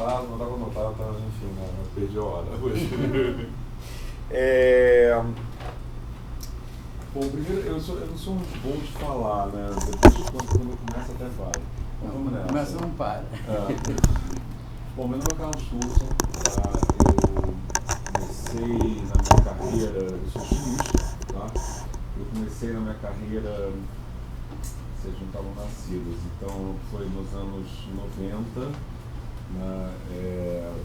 preparado, não estava anotado, tá, enfim, né, eu perdi a hora hoje. Bom, primeiro, eu não sou muito bom de falar, né? Depois, quando eu começo, até vai. Então, vamos nessa. Começa, não para. Bom, meu nome é Carlos Turson, tá? Eu comecei na minha carreira, eu sou estilista, tá? Eu comecei na minha carreira, vocês não estavam nascidos, então foi nos anos 90, né?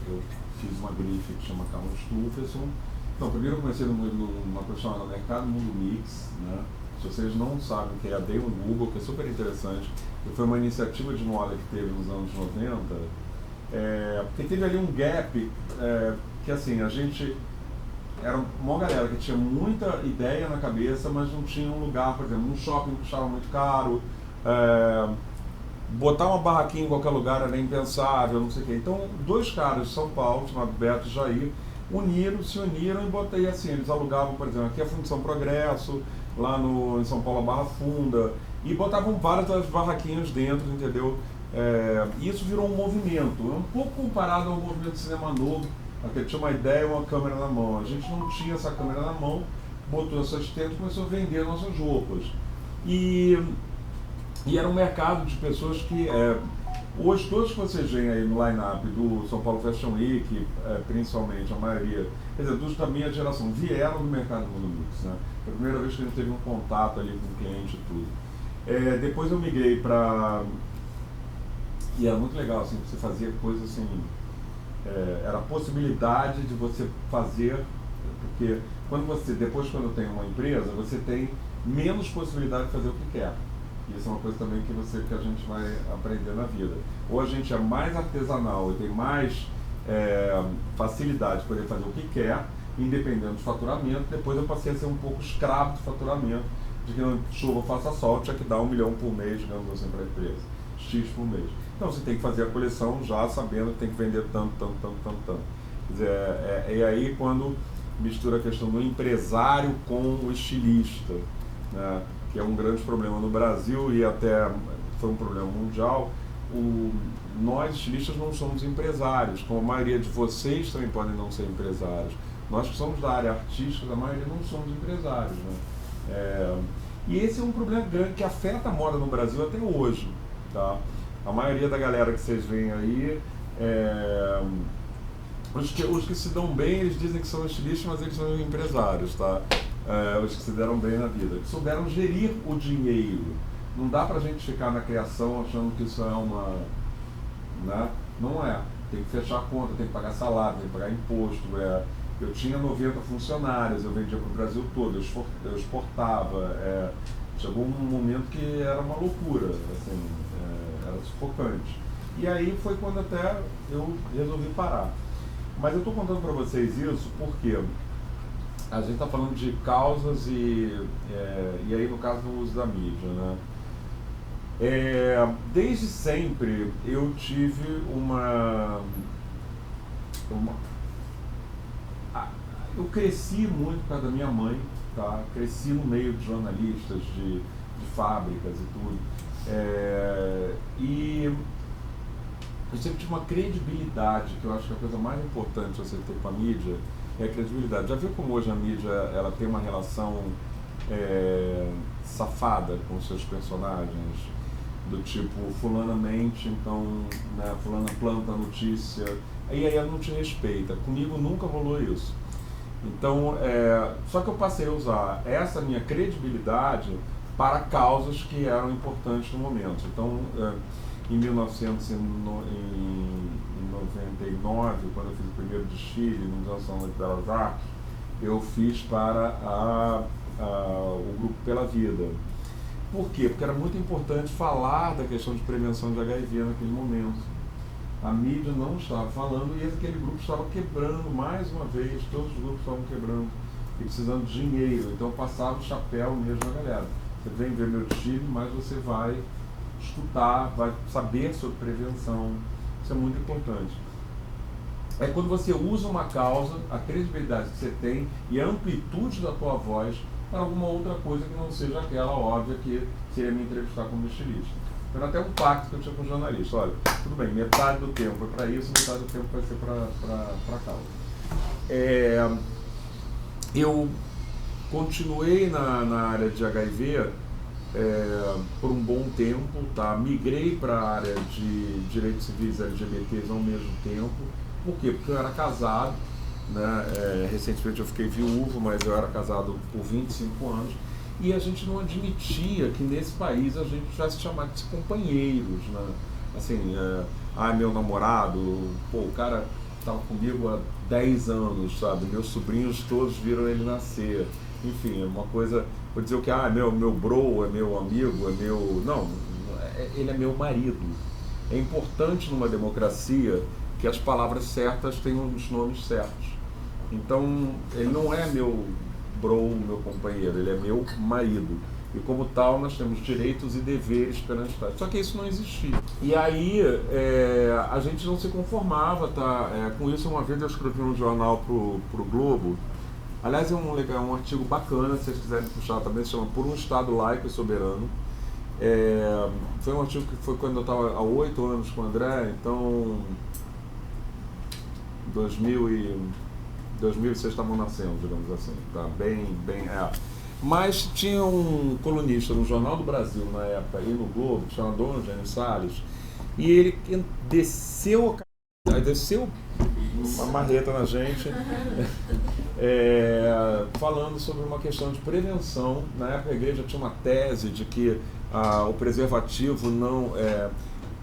Eu fiz uma grife que chama Carlos Turson. Então, primeiro eu comecei numa profissão no mercado Mundo Mix, né? Se vocês não sabem o que é, dei um Google, que é super interessante. Foi uma iniciativa de moda que teve nos anos 90, porque teve ali um gap, que assim, a gente era uma galera que tinha muita ideia na cabeça, mas não tinha um lugar, por exemplo, um shopping custava muito caro, botar uma barraquinha em qualquer lugar era impensável, não sei o quê. Então, dois caras de São Paulo, chamados Beto e Jair, se uniram e botei assim, eles alugavam, por exemplo, aqui a Fundição Progresso, lá em São Paulo a Barra Funda, e botavam várias das barraquinhas dentro, entendeu? E isso virou um movimento, um pouco comparado ao movimento de cinema novo, porque tinha uma ideia e uma câmera na mão. A gente não tinha essa câmera na mão, botou essas tendas e começou a vender nossas roupas. E era um mercado de pessoas que... hoje, todos que vocês veem aí no line-up do São Paulo Fashion Week, principalmente, a maioria, quer dizer, dos da minha geração, vieram do mercado Mundo Mix, né? Foi a primeira vez que a gente teve um contato ali com o cliente e tudo. Depois eu migrei para... E era muito legal, assim, você fazia coisas assim... era a possibilidade de você fazer, porque depois quando tem uma empresa, você tem menos possibilidade de fazer o que quer. Isso é uma coisa também que a gente vai aprender na vida. Ou a gente é mais artesanal e tem mais facilidade de poder fazer o que quer, independente do faturamento. Depois eu passei a ser um pouco escravo do faturamento, de que não chova, faça sol, tinha que dar 1 milhão por mês, digamos assim, para a empresa. X por mês. Então você tem que fazer a coleção já sabendo que tem que vender tanto. Quer dizer, é aí quando mistura a questão do empresário com o estilista, né? Que é um grande problema no Brasil e até foi um problema mundial. Nós, estilistas, não somos empresários, como a maioria de vocês também podem não ser empresários. Nós que somos da área artística, a maioria não somos empresários, né? E esse é um problema grande que afeta a moda no Brasil até hoje, tá? A maioria da galera que vocês veem aí, os que se dão bem, eles dizem que são estilistas, mas eles são empresários, tá? Os que se deram bem na vida, que souberam gerir o dinheiro. Não dá pra gente ficar na criação achando que isso é uma... Né? Não é. Tem que fechar a conta, tem que pagar salário, tem que pagar imposto. Eu tinha 90 funcionários, eu vendia para o Brasil todo, eu exportava. Chegou um momento que era uma loucura, assim, era sufocante. E aí foi quando até eu resolvi parar. Mas eu estou contando para vocês isso porque a gente está falando de causas e aí no caso do uso da mídia, né? Desde sempre eu tive eu cresci muito por causa da minha mãe, tá? Cresci no meio de jornalistas, de fábricas e tudo. E eu sempre tive uma credibilidade, que eu acho que é a coisa mais importante você ter com a mídia, é a credibilidade. Já viu como hoje a mídia ela tem uma relação safada com os seus personagens? Do tipo, fulana mente, então, né, fulana planta a notícia, e aí ela não te respeita. Comigo nunca rolou isso. Então, só que eu passei a usar essa minha credibilidade para causas que eram importantes no momento. Então, em 1999, quando eu fiz o primeiro desfile no Museu Nacional de Belas Artes, eu fiz para o Grupo Pela Vida. Por quê? Porque era muito importante falar da questão de prevenção de HIV naquele momento. A mídia não estava falando e aquele grupo estava quebrando mais uma vez, todos os grupos estavam quebrando e precisando de dinheiro. Então eu passava o chapéu mesmo na galera. Você vem ver meu desfile, mas você vai escutar, vai saber sobre prevenção. Isso é muito importante. É quando você usa uma causa, a credibilidade que você tem e a amplitude da tua voz para alguma outra coisa que não seja aquela óbvia que seria me entrevistar como estilista. Era até um pacto que eu tinha com o jornalista. Olha, tudo bem, metade do tempo é para isso, metade do tempo vai ser para causa. Eu continuei na área de HIV por um bom tempo, tá? Migrei para a área de direitos civis LGBTs ao mesmo tempo. Por quê? Porque eu era casado, né? Recentemente eu fiquei viúvo, mas eu era casado por 25 anos. E a gente não admitia que nesse país a gente já se chamasse de companheiros, né? Assim, meu namorado, pô, o cara estava comigo há 10 anos, sabe? Meus sobrinhos todos viram ele nascer. Enfim, é uma coisa, vou dizer o que, meu bro, é meu amigo, é meu... Não, ele é meu marido. É importante numa democracia que as palavras certas tenham os nomes certos. Então, ele não é meu bro, meu companheiro, ele é meu marido. E como tal, nós temos direitos e deveres perante o Estado. Só que isso não existia. E aí, a gente não se conformava, tá? Com isso, uma vez eu escrevi um jornal pro Globo. Aliás, é um artigo bacana, se vocês quiserem puxar também, se chama Por um Estado Laico e Soberano. Foi um artigo que foi quando eu estava há 8 anos com o André, então 2006 estavam nascendo, digamos assim, tá? Bem. Mas tinha um colunista no Jornal do Brasil, na época, e no Globo, que chama Dom Eugênio Salles, e ele desceu uma marreta na gente, falando sobre uma questão de prevenção. Na época a igreja tinha uma tese de que o preservativo não...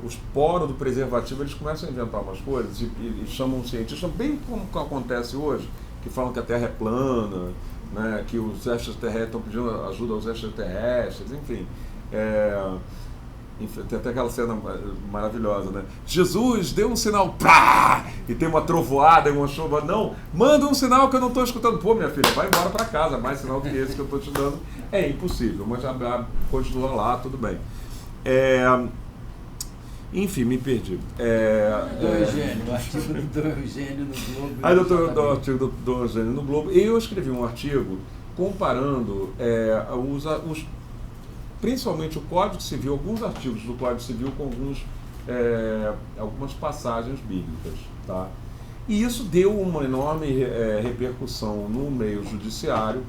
os poros do preservativo, eles começam a inventar umas coisas e chamam os cientistas, bem como acontece hoje, que falam que a Terra é plana, né, que os extraterrestres estão pedindo ajuda aos extraterrestres, enfim. Tem até aquela cena maravilhosa, né? Jesus, deu um sinal, pá! E tem uma trovoada e uma chuva. Não, manda um sinal que eu não estou escutando. Pô, minha filha, vai embora para casa. Mais sinal que esse que eu estou te dando é impossível. Mas já continua lá, tudo bem. Enfim, me perdi. Eugênio, o artigo do Eugênio no Globo. Aí do artigo do Eugênio no Globo. E eu escrevi um artigo comparando principalmente o Código Civil, alguns artigos do Código Civil com algumas passagens bíblicas, tá? E isso deu uma enorme repercussão no meio judiciário,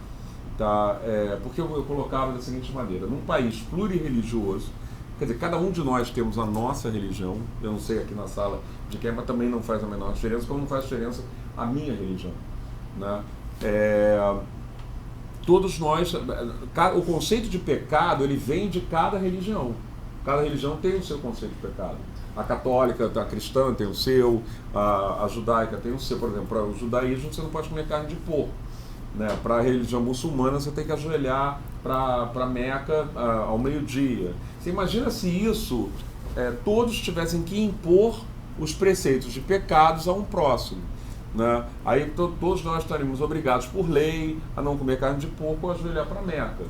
tá? Porque eu colocava da seguinte maneira: num país plurirreligioso, quer dizer, cada um de nós temos a nossa religião, eu não sei aqui na sala de quem, mas também não faz a menor diferença, como não faz diferença a minha religião, né? Todos nós, o conceito de pecado, ele vem de cada religião. Cada religião tem o seu conceito de pecado. A católica, a cristã tem o seu, a judaica tem o seu. Por exemplo, para o judaísmo você não pode comer carne de porco, né? Para a religião muçulmana você tem que ajoelhar para Meca ao meio-dia. Você imagina se isso, todos tivessem que impor os preceitos de pecados a um próximo, né? Aí todos nós estaríamos obrigados por lei a não comer carne de porco ou ajoelhar para Meca.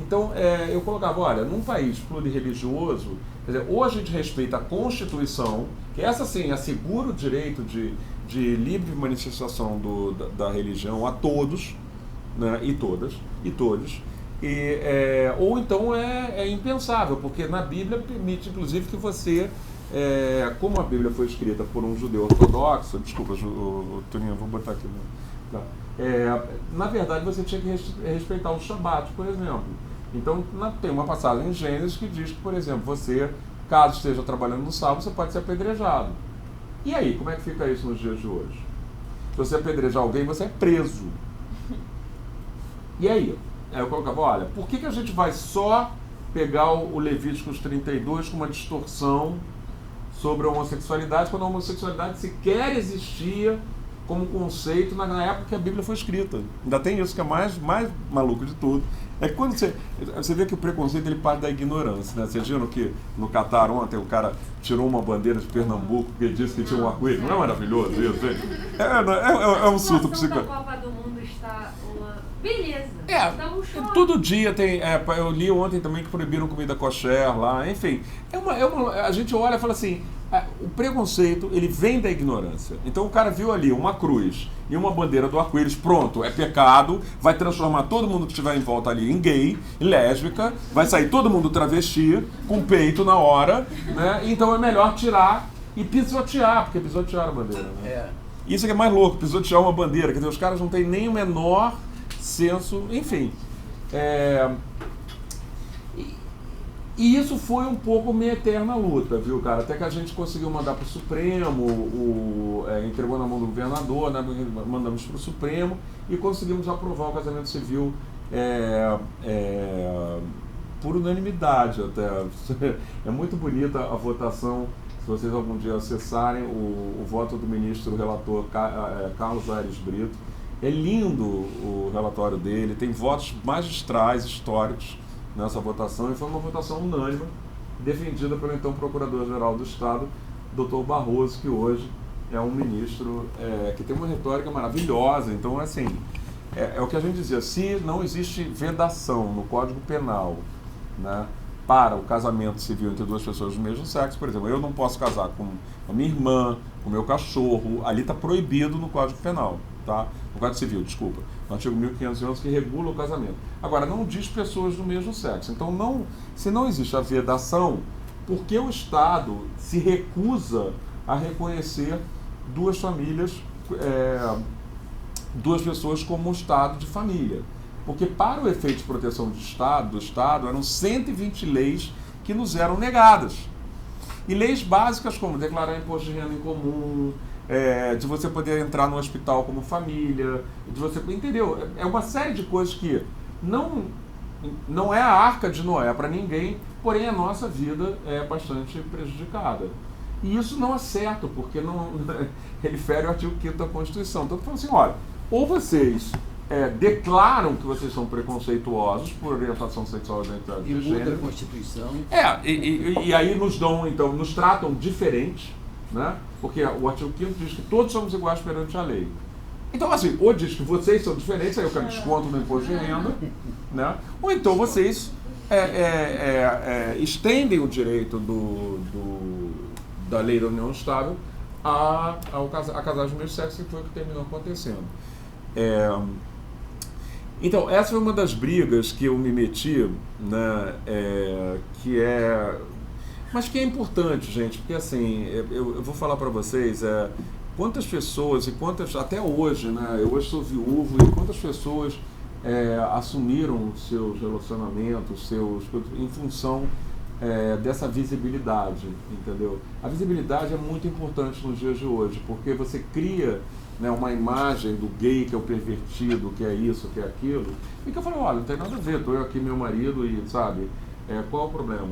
Então eu colocava, olha, num país plurirreligioso, quer dizer, ou a gente respeita a Constituição, que essa sim assegura o direito de livre manifestação da religião a todos, né? E todas, e todos, ou então é impensável, porque na Bíblia permite inclusive que você... como a Bíblia foi escrita por um judeu ortodoxo, desculpa, Toninho, vou botar aqui. Tá. Na verdade, você tinha que respeitar o Shabat, por exemplo. Então, tem uma passagem em Gênesis que diz que, por exemplo, você, caso esteja trabalhando no sábado, você pode ser apedrejado. E aí, como é que fica isso nos dias de hoje? Se você apedrejar alguém, você é preso. E aí? Eu colocava, olha, por que a gente vai só pegar o Levíticos 32 com uma distorção sobre a homossexualidade, quando a homossexualidade sequer existia como conceito na época que a Bíblia foi escrita? Ainda tem isso que é mais maluco de tudo. É que quando você vê que o preconceito ele parte da ignorância, né? Vocês viram que no Catar ontem o cara tirou uma bandeira de Pernambuco porque disse que tinha um arco-íris? Não é maravilhoso isso, gente? É um surto psicológico. A Copa do Mundo está uma beleza. Todo dia tem. Eu li ontem também que proibiram comida kosher lá, enfim. A gente olha e fala assim, o preconceito ele vem da ignorância. Então o cara viu ali uma cruz e uma bandeira do arco-íris, pronto, é pecado, vai transformar todo mundo que estiver em volta ali em gay, em lésbica, vai sair todo mundo travesti, com peito na hora, né? Então é melhor tirar e pisotear, porque pisotearam a bandeira, né? Isso que é mais louco, pisotear uma bandeira, quer dizer, os caras não têm nem o menor senso, enfim. E isso foi um pouco minha eterna luta, viu, cara? Até que a gente conseguiu mandar para o Supremo, entregou na mão do governador, né? Mandamos para o Supremo e conseguimos aprovar o casamento civil por unanimidade até. É muito bonita a votação, se vocês algum dia acessarem o voto do ministro relator Carlos Aires Brito. É lindo o relatório dele, tem votos magistrais, históricos, nessa votação, e foi uma votação unânime, defendida pelo então Procurador-Geral do Estado, Dr. Barroso, que hoje é um ministro que tem uma retórica maravilhosa. Então, assim, é o que a gente dizia, se não existe vedação no Código Penal, né, para o casamento civil entre duas pessoas do mesmo sexo, por exemplo, eu não posso casar com a minha irmã, com o meu cachorro, ali está proibido no Código Penal, tá? No Código Civil, desculpa, no artigo 1511, que regula o casamento. Agora, não diz pessoas do mesmo sexo. Então, se não existe a vedação, por que o Estado se recusa a reconhecer duas famílias, duas pessoas como um Estado de família? Porque para o efeito de proteção do Estado, eram 120 leis que nos eram negadas. E leis básicas como declarar imposto de renda em comum, de você poder entrar no hospital como família, de você, entendeu? É uma série de coisas que não é a arca de Noé para ninguém, porém a nossa vida é bastante prejudicada. E isso não é certo, porque ele fere o artigo 5º da Constituição. Então, eu falo assim, olha, ou vocês declaram que vocês são preconceituosos por orientação sexual e identidade de gênero. E muda a Constituição. E aí nos tratam diferente, né? Porque o artigo 5º diz que todos somos iguais perante a lei. Então, assim, ou diz que vocês são diferentes, aí eu quero desconto no imposto de renda, né? Ou então vocês estendem o direito da lei da união estável a casais do mesmo sexo, que foi o que terminou acontecendo. Então, essa foi uma das brigas que eu me meti, né? Mas que é importante, gente, porque assim, eu vou falar para vocês, quantas pessoas, e quantas, até hoje, né? Eu hoje sou viúvo, e quantas pessoas assumiram seus relacionamentos, em função dessa visibilidade, entendeu? A visibilidade é muito importante nos dias de hoje, porque você cria, né, uma imagem do gay que é o pervertido, que é isso, que é aquilo, e que eu falo, olha, não tem nada a ver, estou eu aqui, meu marido, e sabe, qual é o problema?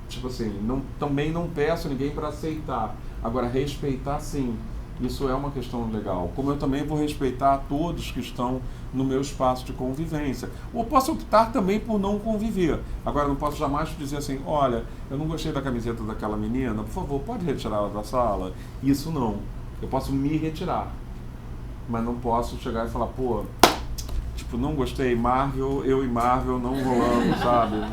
Tipo assim, também não peço ninguém para aceitar, agora respeitar sim, isso é uma questão legal, como eu também vou respeitar todos que estão no meu espaço de convivência, ou posso optar também por não conviver, agora não posso jamais dizer assim, olha, eu não gostei da camiseta daquela menina, por favor, pode retirar ela da sala, isso não. Eu posso me retirar, mas não posso chegar e falar, pô, tipo, não gostei, Marvel, eu e Marvel não rolamos, sabe?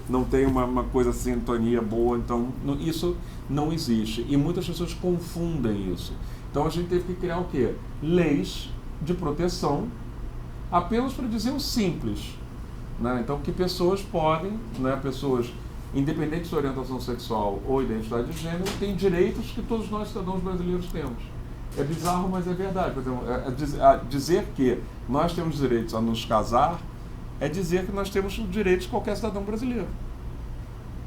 Não tem uma coisa, sintonia boa, então isso não existe. E muitas pessoas confundem isso. Então a gente teve que criar o quê? Leis de proteção, apenas para dizer o simples, né? Então que pessoas podem, né, pessoas independente de orientação sexual ou identidade de gênero, têm direitos que todos nós cidadãos brasileiros temos. É bizarro, mas é verdade. Por exemplo, dizer que nós temos direitos a nos casar é dizer que nós temos os direitos de qualquer cidadão brasileiro.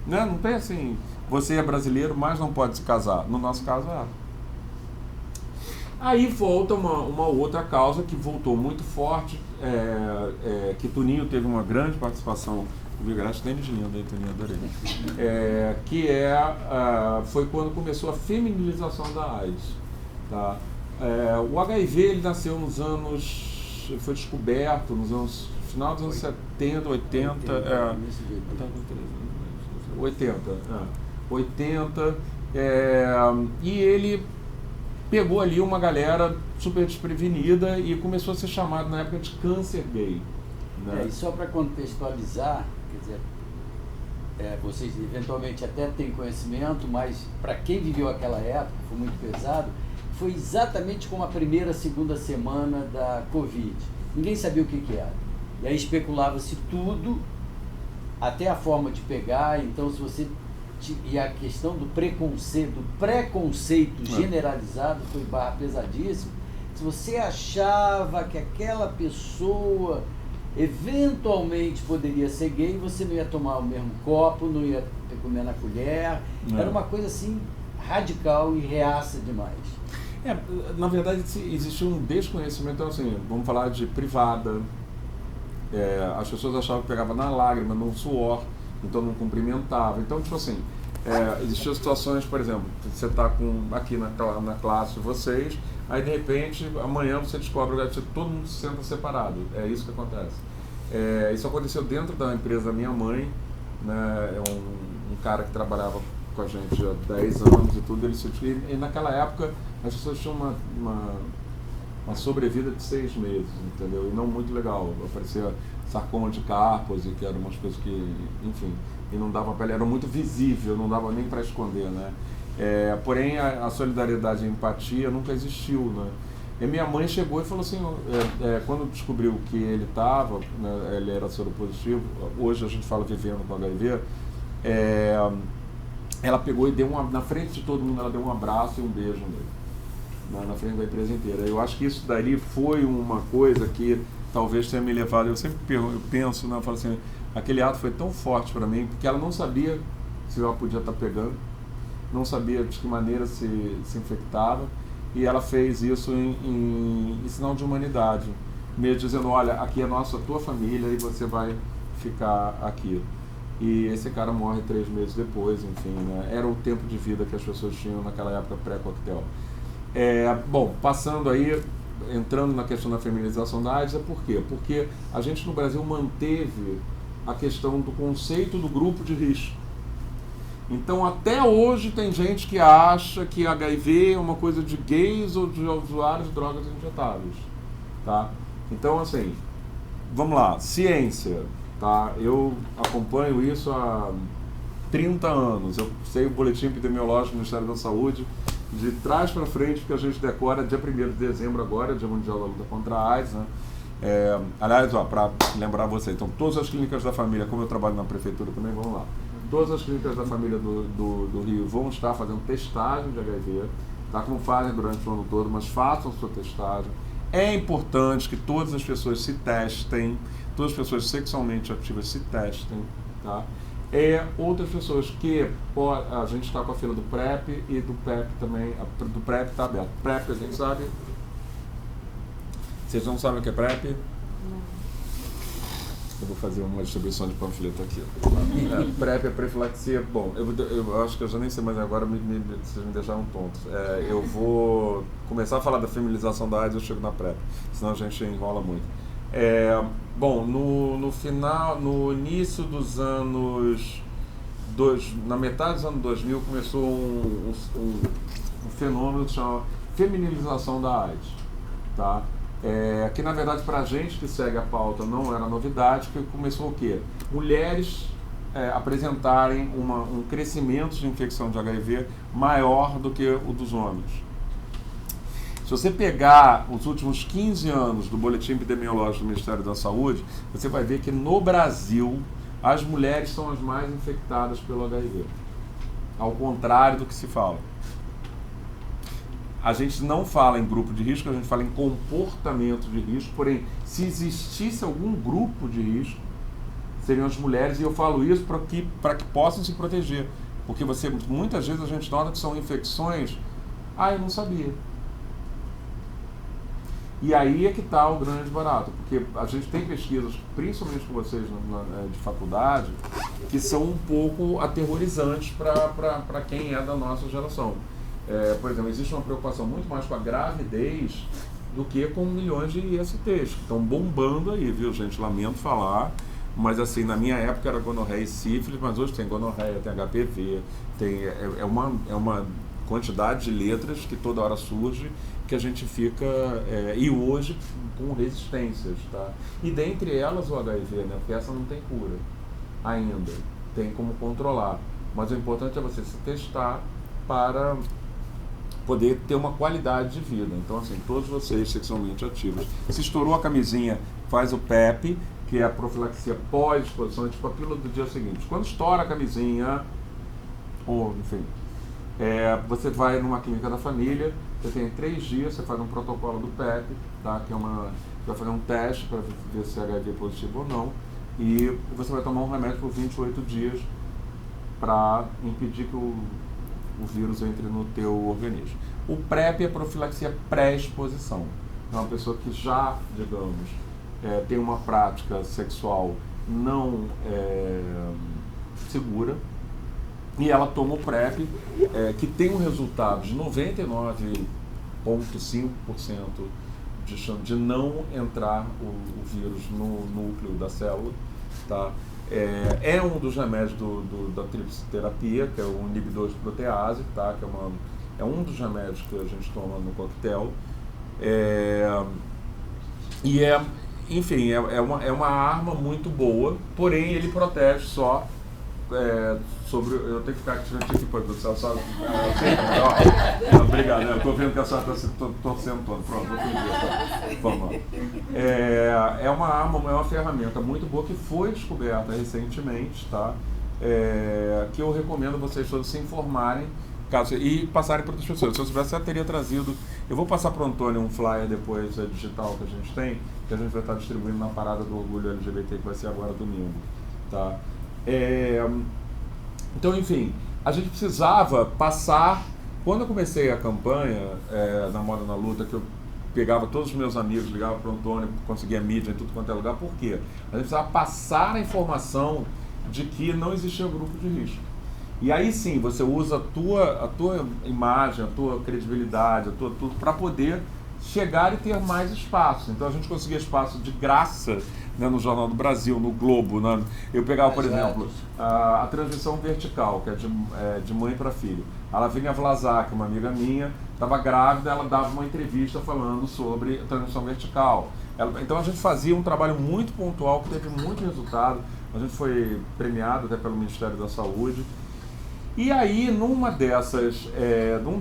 Né? Não tem assim, você é brasileiro, mas não pode se casar. No nosso caso, Aí volta uma outra causa que voltou muito forte, que Toninho teve uma grande participação. O Vigarante tem de lindo aí, Toninho, adorei. Foi quando começou a feminilização da AIDS. Tá? O HIV ele nasceu nos anos, foi descoberto nos anos, final dos anos 70, 80, 80, e ele pegou ali uma galera super desprevenida e começou a ser chamado na época de câncer gay. Né? E só para contextualizar, quer dizer, vocês eventualmente até têm conhecimento, mas para quem viveu aquela época, foi muito pesado, foi exatamente como a primeira, segunda semana da Covid. Ninguém sabia o que era. E aí especulava-se tudo, até a forma de pegar. Então, se você... E a questão do preconceito generalizado foi barra pesadíssimo. Se você achava que aquela pessoa eventualmente poderia ser gay, você não ia tomar o mesmo copo, não ia comer na colher. Era uma coisa assim radical e reaça demais. Na verdade existia um desconhecimento, então assim, vamos falar de privada. As pessoas achavam que pegava na lágrima, no suor, então não cumprimentava. Então, tipo assim, existiam situações, por exemplo, você está aqui na classe de vocês, aí de repente, amanhã você descobre que todo mundo se senta separado. É isso que acontece. Isso aconteceu dentro da empresa da minha mãe, né? Um cara que trabalhava com a gente há 10 anos e tudo, e naquela época as pessoas tinham uma sobrevida de 6 meses, entendeu? E não muito legal. Aparecia sarcoma de Kaposi, que eram umas coisas que, enfim, e não dava pele, era muito visível, não dava nem para esconder, né? Porém, a solidariedade e a empatia nunca existiu, né? E minha mãe chegou e falou assim, quando descobriu que ele estava, né, ele era soropositivo, hoje a gente fala vivendo com HIV, ela pegou e na frente de todo mundo, ela deu um abraço e um beijo nele, na frente da empresa inteira. Eu acho que isso daí foi uma coisa que talvez tenha me levado, eu sempre penso, né, eu falo assim, aquele ato foi tão forte para mim, porque ela não sabia se ela podia estar pegando, não sabia de que maneira se infectava, e ela fez isso em sinal de humanidade, meio dizendo, olha, aqui é a tua família e você vai ficar aqui. E esse cara morre 3 meses depois, enfim, né? Era o tempo de vida que as pessoas tinham naquela época pré-coquetel. Bom, passando aí, entrando na questão da feminização da AIDS, por quê? Porque a gente no Brasil manteve a questão do conceito do grupo de risco. Então, até hoje tem gente que acha que HIV é uma coisa de gays ou de usuários de drogas injetáveis, tá? Então, assim, vamos lá, ciência, tá? Eu acompanho isso há 30 anos, eu sei o boletim epidemiológico do Ministério da Saúde de trás para frente, porque a gente decora dia 1º de dezembro agora, Dia Mundial da Luta contra a AIDS, né? Aliás, para lembrar vocês, então, todas as clínicas da família, como eu trabalho na prefeitura também, vamos lá. Todas as clínicas da família do Rio vão estar fazendo testagem de HIV, tá? Como fazem durante o ano todo, mas façam sua testagem. É importante que todas as pessoas se testem, todas as pessoas sexualmente ativas se testem, tá? Outras pessoas que a gente está com a fila do PrEP e do PEP também, do PrEP está aberto. PrEP a gente sabe. Vocês não sabem o que é PrEP? Não. Eu vou fazer uma distribuição de panfleto aqui. PrEP é profilaxia. Bom, eu acho que eu já nem sei mais agora, vocês me deixaram tontos. Eu vou começar a falar da feminização da AIDS, eu chego na PrEP, senão a gente enrola muito. Bom, no início dos anos... na metade dos anos 2000 começou um fenômeno que chama feminilização da AIDS, tá? Que na verdade para a gente que segue a pauta não era novidade, que começou o quê? Mulheres apresentarem um crescimento de infecção de HIV maior do que o dos homens. Se você pegar os últimos 15 anos do boletim epidemiológico do Ministério da Saúde, você vai ver que no Brasil as mulheres são as mais infectadas pelo HIV, ao contrário do que se fala. A gente não fala em grupo de risco, a gente fala em comportamento de risco, porém, se existisse algum grupo de risco, seriam as mulheres, e eu falo isso para que possam se proteger, porque muitas vezes a gente nota que são infecções, eu não sabia. E aí é que está o grande barato, porque a gente tem pesquisas, principalmente com vocês de faculdade, que são um pouco aterrorizantes para quem é da nossa geração. Por exemplo, existe uma preocupação muito mais com a gravidez do que com milhões de ISTs, que estão bombando aí, viu, gente? Lamento falar, mas assim, na minha época era gonorreia e sífilis, mas hoje tem gonorreia, tem HPV, é uma quantidade de letras que toda hora surge, que a gente fica, e hoje com resistências, tá? E dentre elas o HIV, né? Porque essa não tem cura ainda, tem como controlar, mas o importante é você se testar para poder ter uma qualidade de vida. Então, assim, todos vocês sexualmente ativos. Se estourou a camisinha, faz o PEP, que é a profilaxia pós-exposição, tipo a pílula do dia seguinte. Quando estoura a camisinha, ou enfim, você vai numa clínica da família, você tem 3 dias, você faz um protocolo do PEP, tá? Que é vai fazer um teste para ver se é HIV positivo ou não, e você vai tomar um remédio por 28 dias para impedir que o vírus entre no teu organismo. O PrEP é profilaxia pré-exposição. É uma pessoa que já, digamos, tem uma prática sexual não segura, e ela toma o PrEP, que tem um resultado de 99,5% de chance de não entrar o vírus no núcleo da célula, tá? É um dos remédios da tripsiterapia, que é o inibidor de protease, tá? Que é um dos remédios que a gente toma no coquetel. Enfim, é uma arma muito boa, porém ele protege só sobre... Eu tenho que ficar aqui para produção, só... Obrigado, eu estou vendo que a senhora está se torcendo toda. Pronto, vou pedir. Vamos lá. É uma arma, é uma ferramenta muito boa que foi descoberta recentemente, tá? Que eu recomendo vocês todos se informarem e passarem para outras pessoas. Se eu soubesse, eu teria trazido... Eu vou passar para o Antônio um flyer depois digital que a gente tem, que a gente vai estar distribuindo na Parada do Orgulho LGBT, que vai ser agora domingo, tá? Então, enfim, a gente precisava passar... Quando eu comecei a campanha na Moda na Luta, que eu pegava todos os meus amigos, ligava para o Antônio, conseguia mídia em tudo quanto é lugar, por quê? A gente precisava passar a informação de que não existia grupo de risco. E aí sim, você usa a tua imagem, a tua credibilidade, tudo para poder chegar e ter mais espaço. Então a gente conseguia espaço de graça, né, no Jornal do Brasil, no Globo. Né? Eu pegava, por exemplo, a transmissão vertical, que é de mãe para filho. A Lavínia Vlasak, uma amiga minha, estava grávida, ela dava uma entrevista falando sobre a transmissão vertical. Então a gente fazia um trabalho muito pontual, que teve muito resultado. A gente foi premiado até pelo Ministério da Saúde. E aí, num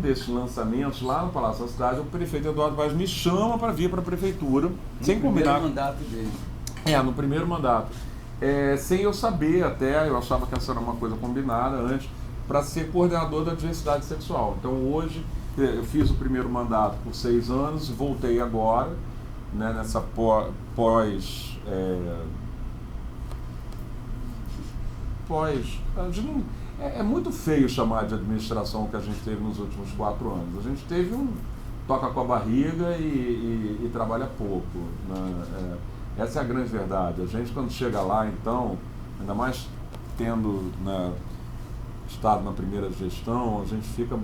desses lançamentos, lá no Palácio da Cidade, o prefeito Eduardo Vaz me chama para vir para a prefeitura, sem combinar. No primeiro mandato dele. No primeiro mandato. Sem eu saber até, eu achava que essa era uma coisa combinada antes, para ser coordenador da diversidade sexual. Então hoje, eu fiz o primeiro mandato por 6 anos, voltei agora, né, nessa É muito feio chamar de administração o que a gente teve nos últimos 4 anos. A gente teve toca com a barriga e trabalha pouco, né? Essa é a grande verdade. A gente, quando chega lá, então, ainda mais tendo, né, estado na primeira gestão, a gente fica...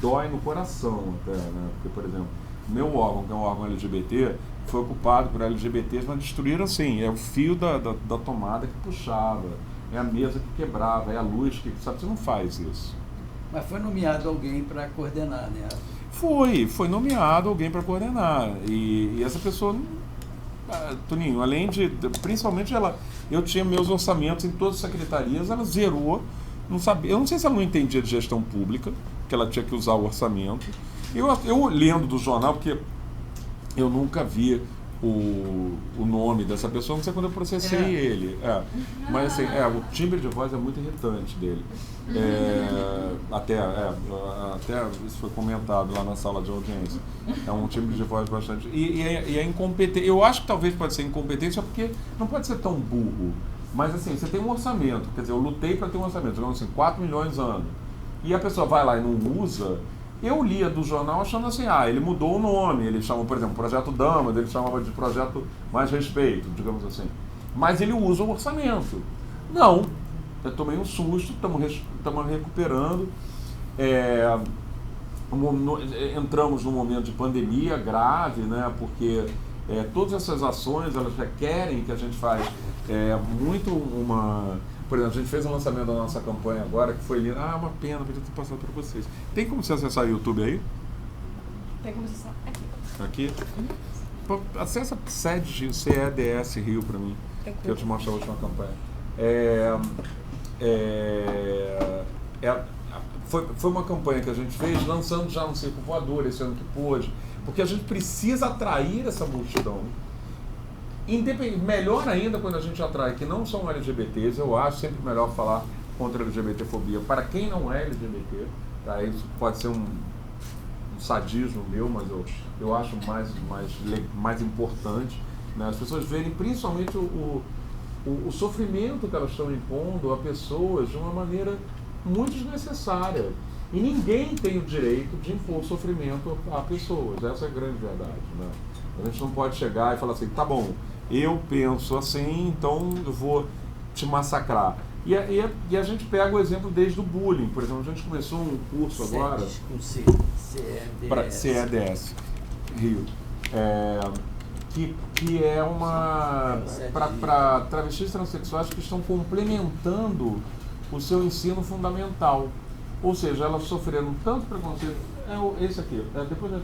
dói no coração até, né? Porque, por exemplo, meu órgão, que é um órgão LGBT, foi ocupado por LGBTs, mas destruíram assim, o fio da tomada que puxava, é a mesa que quebrava, é a luz que... Sabe, você não faz isso. Mas foi nomeado alguém para coordenar, né? Foi nomeado alguém para coordenar. E essa pessoa, Toninho, além de... Principalmente eu tinha meus orçamentos em todas as secretarias, ela zerou, não sabia, eu não sei se ela não entendia de gestão pública, que ela tinha que usar o orçamento. Eu lendo do jornal, porque eu nunca vi o nome dessa pessoa, não sei quando eu processei ele. Mas assim, o timbre de voz é muito irritante dele. Até isso foi comentado lá na sala de audiência. É um timbre de voz bastante... E é incompetente. Eu acho que talvez pode ser incompetência porque não pode ser tão burro. Mas assim, você tem um orçamento. Quer dizer, eu lutei para ter um orçamento, digamos assim, 4 milhões ano. E a pessoa vai lá e não usa... Eu lia do jornal achando assim, ele mudou o nome, ele chamou, por exemplo, Projeto Damas, ele chamava de Projeto Mais Respeito, digamos assim. Mas ele usa o orçamento. Não, eu tomei um susto, estamos recuperando. Entramos num momento de pandemia grave, né, porque todas essas ações, elas requerem que a gente faz Por exemplo, a gente fez um lançamento da nossa campanha agora, que foi lindo. Uma pena, podia ter passado para vocês. Tem como você acessar o YouTube aí? Tem como acessar Aqui? Pô, acessa CEDS Rio para mim, que eu te mostro a última campanha. foi uma campanha que a gente fez lançando já no Circo Voador esse ano que pôde, porque a gente precisa atrair essa multidão. Melhor ainda quando a gente atrai que não são LGBTs, eu acho sempre melhor falar contra a LGBTfobia para quem não é LGBT, tá? Isso pode ser um sadismo meu, mas eu acho mais importante, né? As pessoas verem principalmente o sofrimento que elas estão impondo a pessoas de uma maneira muito desnecessária. E ninguém tem o direito de impor sofrimento a pessoas, essa é a grande verdade, né? A gente não pode chegar e falar assim, tá bom, eu penso assim, então eu vou te massacrar. E a gente pega o exemplo desde o bullying, por exemplo, a gente começou um curso agora para CEDS Rio, que é uma para travestis transexuais que estão complementando o seu ensino fundamental, ou seja, elas sofreram tanto preconceito. Esse aqui, depois eu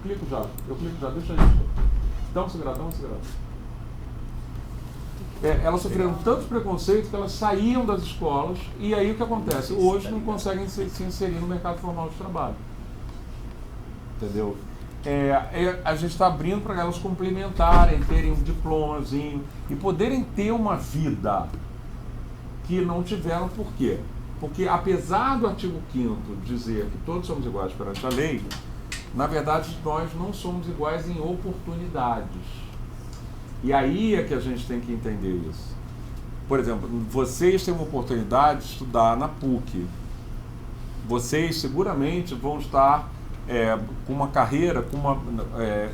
clico já, deixa isso. Dá um segurado. Elas sofreram tanto preconceito que elas saíam das escolas e aí o que acontece? Hoje não conseguem se inserir no mercado formal de trabalho. Entendeu? A gente está abrindo para elas complementarem, terem um diplomazinho e poderem ter uma vida que não tiveram. Por quê? Porque apesar do artigo 5º dizer que todos somos iguais perante a lei, na verdade nós não somos iguais em oportunidades. E aí é que a gente tem que entender isso. Por exemplo, vocês têm uma oportunidade de estudar na PUC. Vocês seguramente vão estar com uma carreira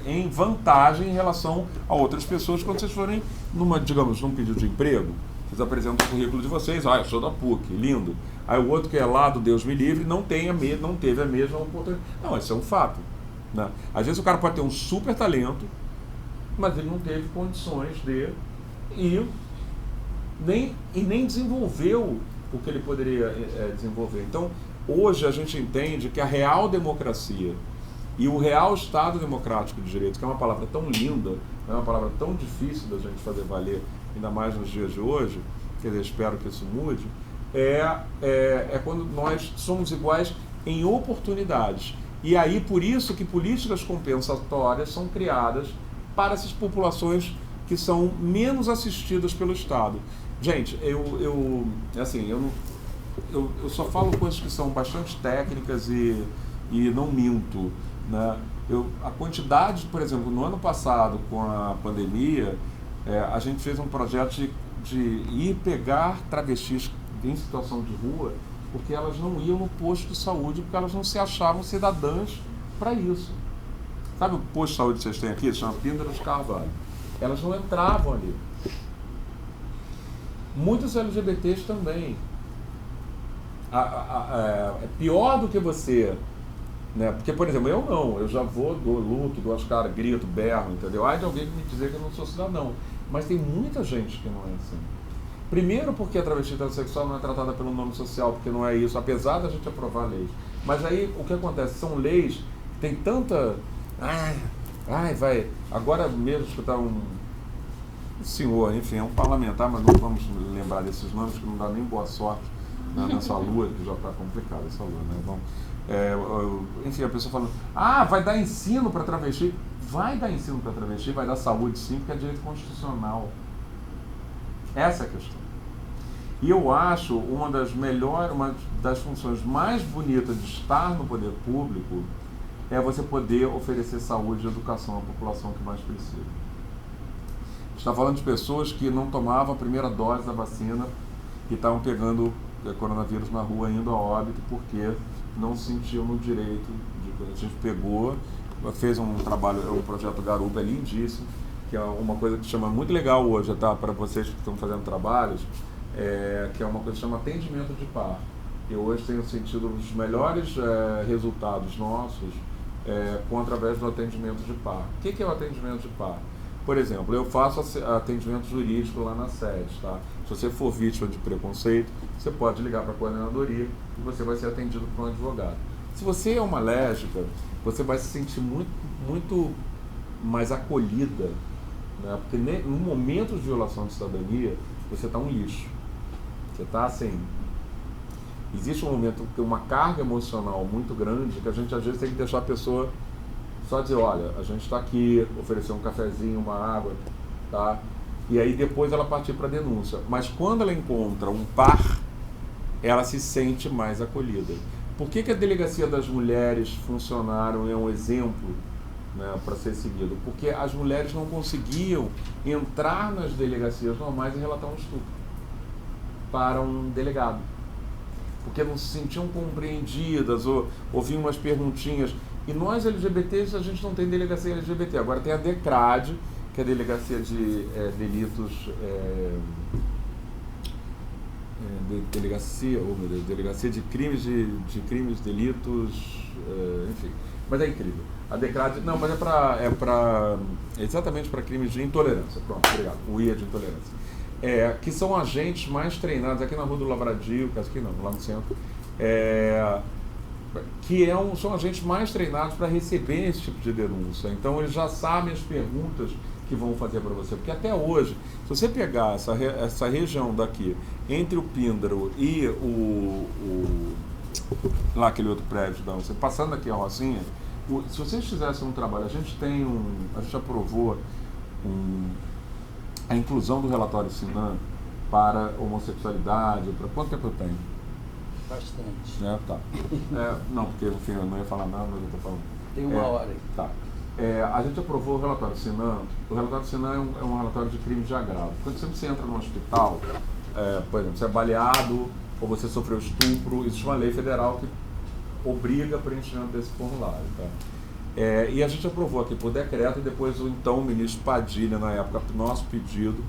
em vantagem em relação a outras pessoas quando vocês forem num pedido de emprego. Vocês apresentam o currículo de vocês, eu sou da PUC, lindo. Aí o outro que é lá do Deus me livre não teve a mesma oportunidade. Não, isso é um fato, né? Às vezes o cara pode ter um super talento, mas ele não teve condições e nem desenvolveu o que ele poderia desenvolver. Então, hoje a gente entende que a real democracia e o real Estado democrático de direito, que é uma palavra tão linda, é uma palavra tão difícil da gente fazer valer, ainda mais nos dias de hoje, quer dizer, espero que isso mude, é quando nós somos iguais em oportunidades. E aí, por isso que políticas compensatórias são criadas para essas populações que são menos assistidas pelo Estado. Gente, eu só falo coisas que são bastante técnicas e não minto, né? A quantidade, por exemplo, no ano passado, com a pandemia, a gente fez um projeto de ir pegar travestis em situação de rua, porque elas não iam no posto de saúde, porque elas não se achavam cidadãs para isso. Sabe o posto de saúde que vocês têm aqui? Chama Píndaro de Carvalho. Elas não entravam ali. Muitos LGBTs também. É pior do que você, né? Porque, por exemplo, eu já vou, dou luto, dou as caras, grito, berro, entendeu? Ai de alguém me dizer que eu não sou cidadão. Mas tem muita gente que não é assim. Primeiro porque a travesti transexual não é tratada pelo nome social, porque não é isso, apesar da gente aprovar leis. Mas aí o que acontece? São leis que tem tanta... Agora mesmo escutar um senhor, enfim, é um parlamentar, mas não vamos lembrar desses nomes, que não dá nem boa sorte nessa lua, que já está complicada essa lua, né? Enfim, a pessoa falando, vai dar ensino para travesti. Vai dar ensino para travesti, vai dar saúde sim, porque é direito constitucional. Essa é a questão. E eu acho uma das funções mais bonitas de estar no poder público é você poder oferecer saúde e educação à população que mais precisa. A gente está falando de pessoas que não tomavam a primeira dose da vacina e estavam pegando coronavírus na rua, indo a óbito, porque não se sentiam no direito a gente fez um trabalho, um projeto Garuba, é lindíssimo, que é uma coisa que chama muito legal hoje, tá? Para vocês que estão fazendo trabalhos, que é uma coisa que chama atendimento de par. Eu hoje tenho sentido os melhores resultados nossos através do atendimento de par. O que é o atendimento de par? Por exemplo, eu faço atendimento jurídico lá na sede, tá? Se você for vítima de preconceito, você pode ligar para a coordenadoria e você vai ser atendido por um advogado. Se você é uma lésbica, você vai se sentir muito, muito mais acolhida, né? Porque no momento de violação de cidadania, você está um lixo. Você está assim... existe um momento que tem uma carga emocional muito grande que a gente às vezes tem que deixar a pessoa só dizer, olha, a gente está aqui, oferecer um cafezinho, uma água, tá? E aí depois ela partir para a denúncia. Mas quando ela encontra um par, ela se sente mais acolhida. Por que a Delegacia das Mulheres funcionaram é um exemplo, né, para ser seguido? Porque as mulheres não conseguiam entrar nas delegacias normais e relatar um estupro para um delegado. Porque não se sentiam compreendidas, ou ouviam umas perguntinhas. E nós LGBTs, a gente não tem delegacia LGBT. Agora tem a DECRAD, que é a Delegacia de Delitos... Delegacia de Crimes, Delitos... enfim, mas é incrível. A DECRAD... Não, mas exatamente para crimes de intolerância. Pronto, obrigado. O IA de intolerância. Que são agentes mais treinados, aqui na Rua do Lavradio, aqui não, lá no centro, são agentes mais treinados para receber esse tipo de denúncia. Então eles já sabem as perguntas que vão fazer para você. Porque até hoje, se você pegar essa região daqui, entre o Píndaro e lá aquele outro prédio, você passando aqui a Rocinha, se vocês fizessem um trabalho, a gente aprovou a inclusão do relatório Sinan para homossexualidade. Para quanto tempo eu tenho? Bastante. Tá. Não, porque no fim eu não ia falar nada, mas eu estou falando. Tem uma hora aí. Tá. A gente aprovou o relatório Sinan. O relatório Sinan é um relatório de crime de agravo. Quando você entra no hospital, por exemplo, você é baleado ou você sofreu estupro, existe uma lei federal que obriga a preenchimento desse formulário. Tá? E a gente aprovou aqui por decreto, e depois o então ministro Padilha, na época, por nosso pedido,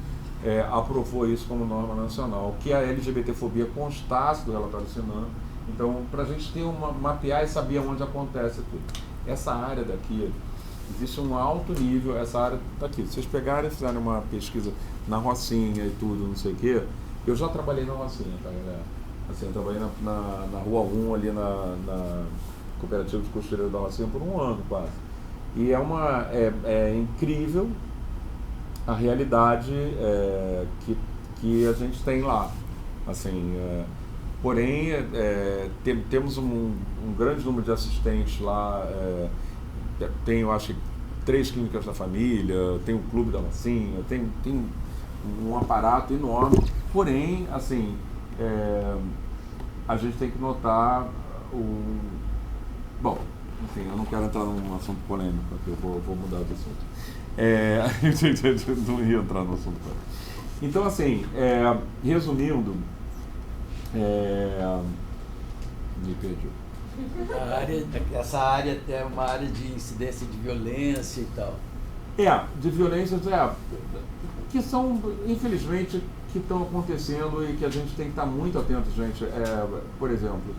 aprovou isso como norma nacional, que a LGBTfobia constasse do relatório Sinan. Então, para a gente ter mapear e saber onde acontece tudo. Essa área daqui, existe um alto nível, essa área está aqui. Se vocês pegarem e fizerem uma pesquisa na Rocinha e tudo, não sei o quê, eu já trabalhei na Rocinha, tá, galera? Assim, eu trabalhei na Rua 1, ali na Cooperativa de Costureira da Rocinha, por um ano quase. E é incrível a realidade que a gente tem lá. Assim, porém, temos um grande número de assistentes lá. Tem, eu acho, 3 clínicas da família, tem o Clube da Rocinha, tem um aparato enorme. Porém, assim, a gente tem que notar Bom, enfim, eu não quero entrar num assunto polêmico aqui, eu vou mudar de assunto. Eu não ia entrar no assunto polêmico. Então, assim, resumindo, me perdi. Essa área é uma área de incidência de violência e tal. De violências, que são, infelizmente, que estão acontecendo e que a gente tem que estar muito atento, gente. Por exemplo,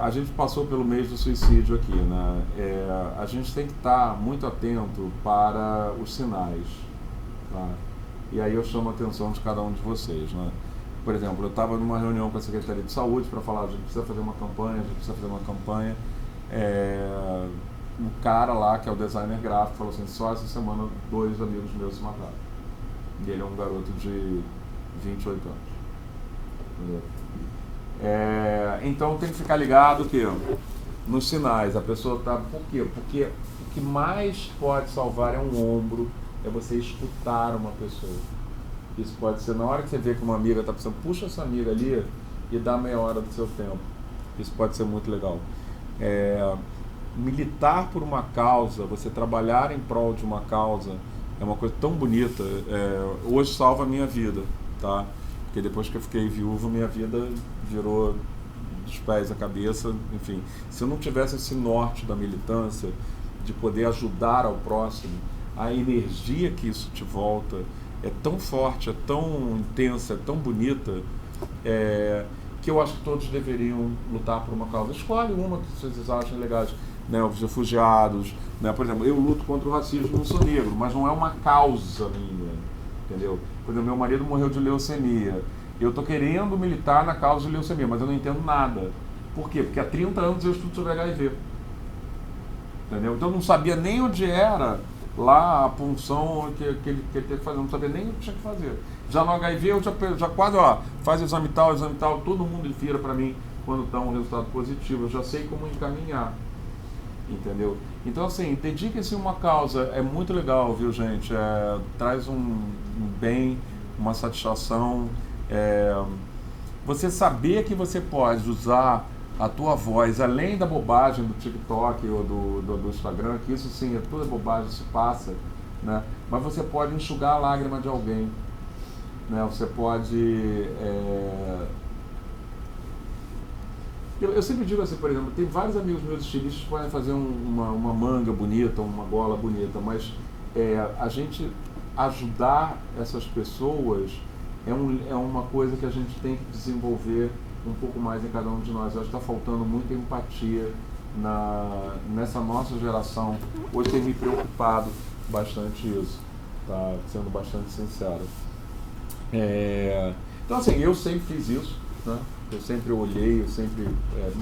a gente passou pelo mês do suicídio aqui, né? A gente tem que estar muito atento para os sinais, tá? E aí eu chamo a atenção de cada um de vocês, né? Por exemplo, eu estava numa reunião com a Secretaria de Saúde para falar, a gente precisa fazer uma campanha, um cara lá, que é o designer gráfico, falou assim, só essa semana 2 amigos meus se mataram. E ele é um garoto de 28 anos. Entendeu? Então tem que ficar ligado que nos sinais, a pessoa está... Por quê? Porque o que mais pode salvar é um ombro, é você escutar uma pessoa. Isso pode ser na hora que você vê que uma amiga está precisando, puxa essa amiga ali e dá meia hora do seu tempo. Isso pode ser muito legal. Militar por uma causa, você trabalhar em prol de uma causa, é uma coisa tão bonita. Hoje salva a minha vida, tá? Porque depois que eu fiquei viúvo, minha vida virou dos pés à cabeça, enfim. Se eu não tivesse esse norte da militância, de poder ajudar ao próximo, a energia que isso te volta é tão forte, é tão intensa, é tão bonita, que eu acho que todos deveriam lutar por uma causa. Escolhe uma que vocês achem legais, né? Os refugiados, né? Por exemplo, eu luto contra o racismo, não sou negro, mas não é uma causa minha, entendeu? Por exemplo, meu marido morreu de leucemia. Eu estou querendo militar na causa de leucemia, mas eu não entendo nada. Por quê? Porque há 30 anos eu estudo sobre HIV. Entendeu? Então eu não sabia nem onde era lá a punção que ele teve que fazer, eu não sabia nem o que tinha que fazer. Já no HIV eu já quase, faz exame tal, todo mundo vira para mim quando está um resultado positivo, eu já sei como encaminhar, entendeu? Então assim, dediquem-se a uma causa, é muito legal, viu gente, traz um bem, uma satisfação, você saber que você pode usar a tua voz, além da bobagem do TikTok ou do Instagram, que isso sim, é toda bobagem, se passa, né? Mas você pode enxugar a lágrima de alguém, né? Você pode... Eu sempre digo assim, por exemplo, tem vários amigos meus estilistas que podem fazer uma manga bonita, uma gola bonita, mas a gente ajudar essas pessoas é uma coisa que a gente tem que desenvolver um pouco mais em cada um de nós. Eu acho que está faltando muita empatia nessa nossa geração. Hoje tem me preocupado bastante isso, tá? Sendo bastante sincero. Então assim, eu sempre fiz isso, né? Eu sempre olhei,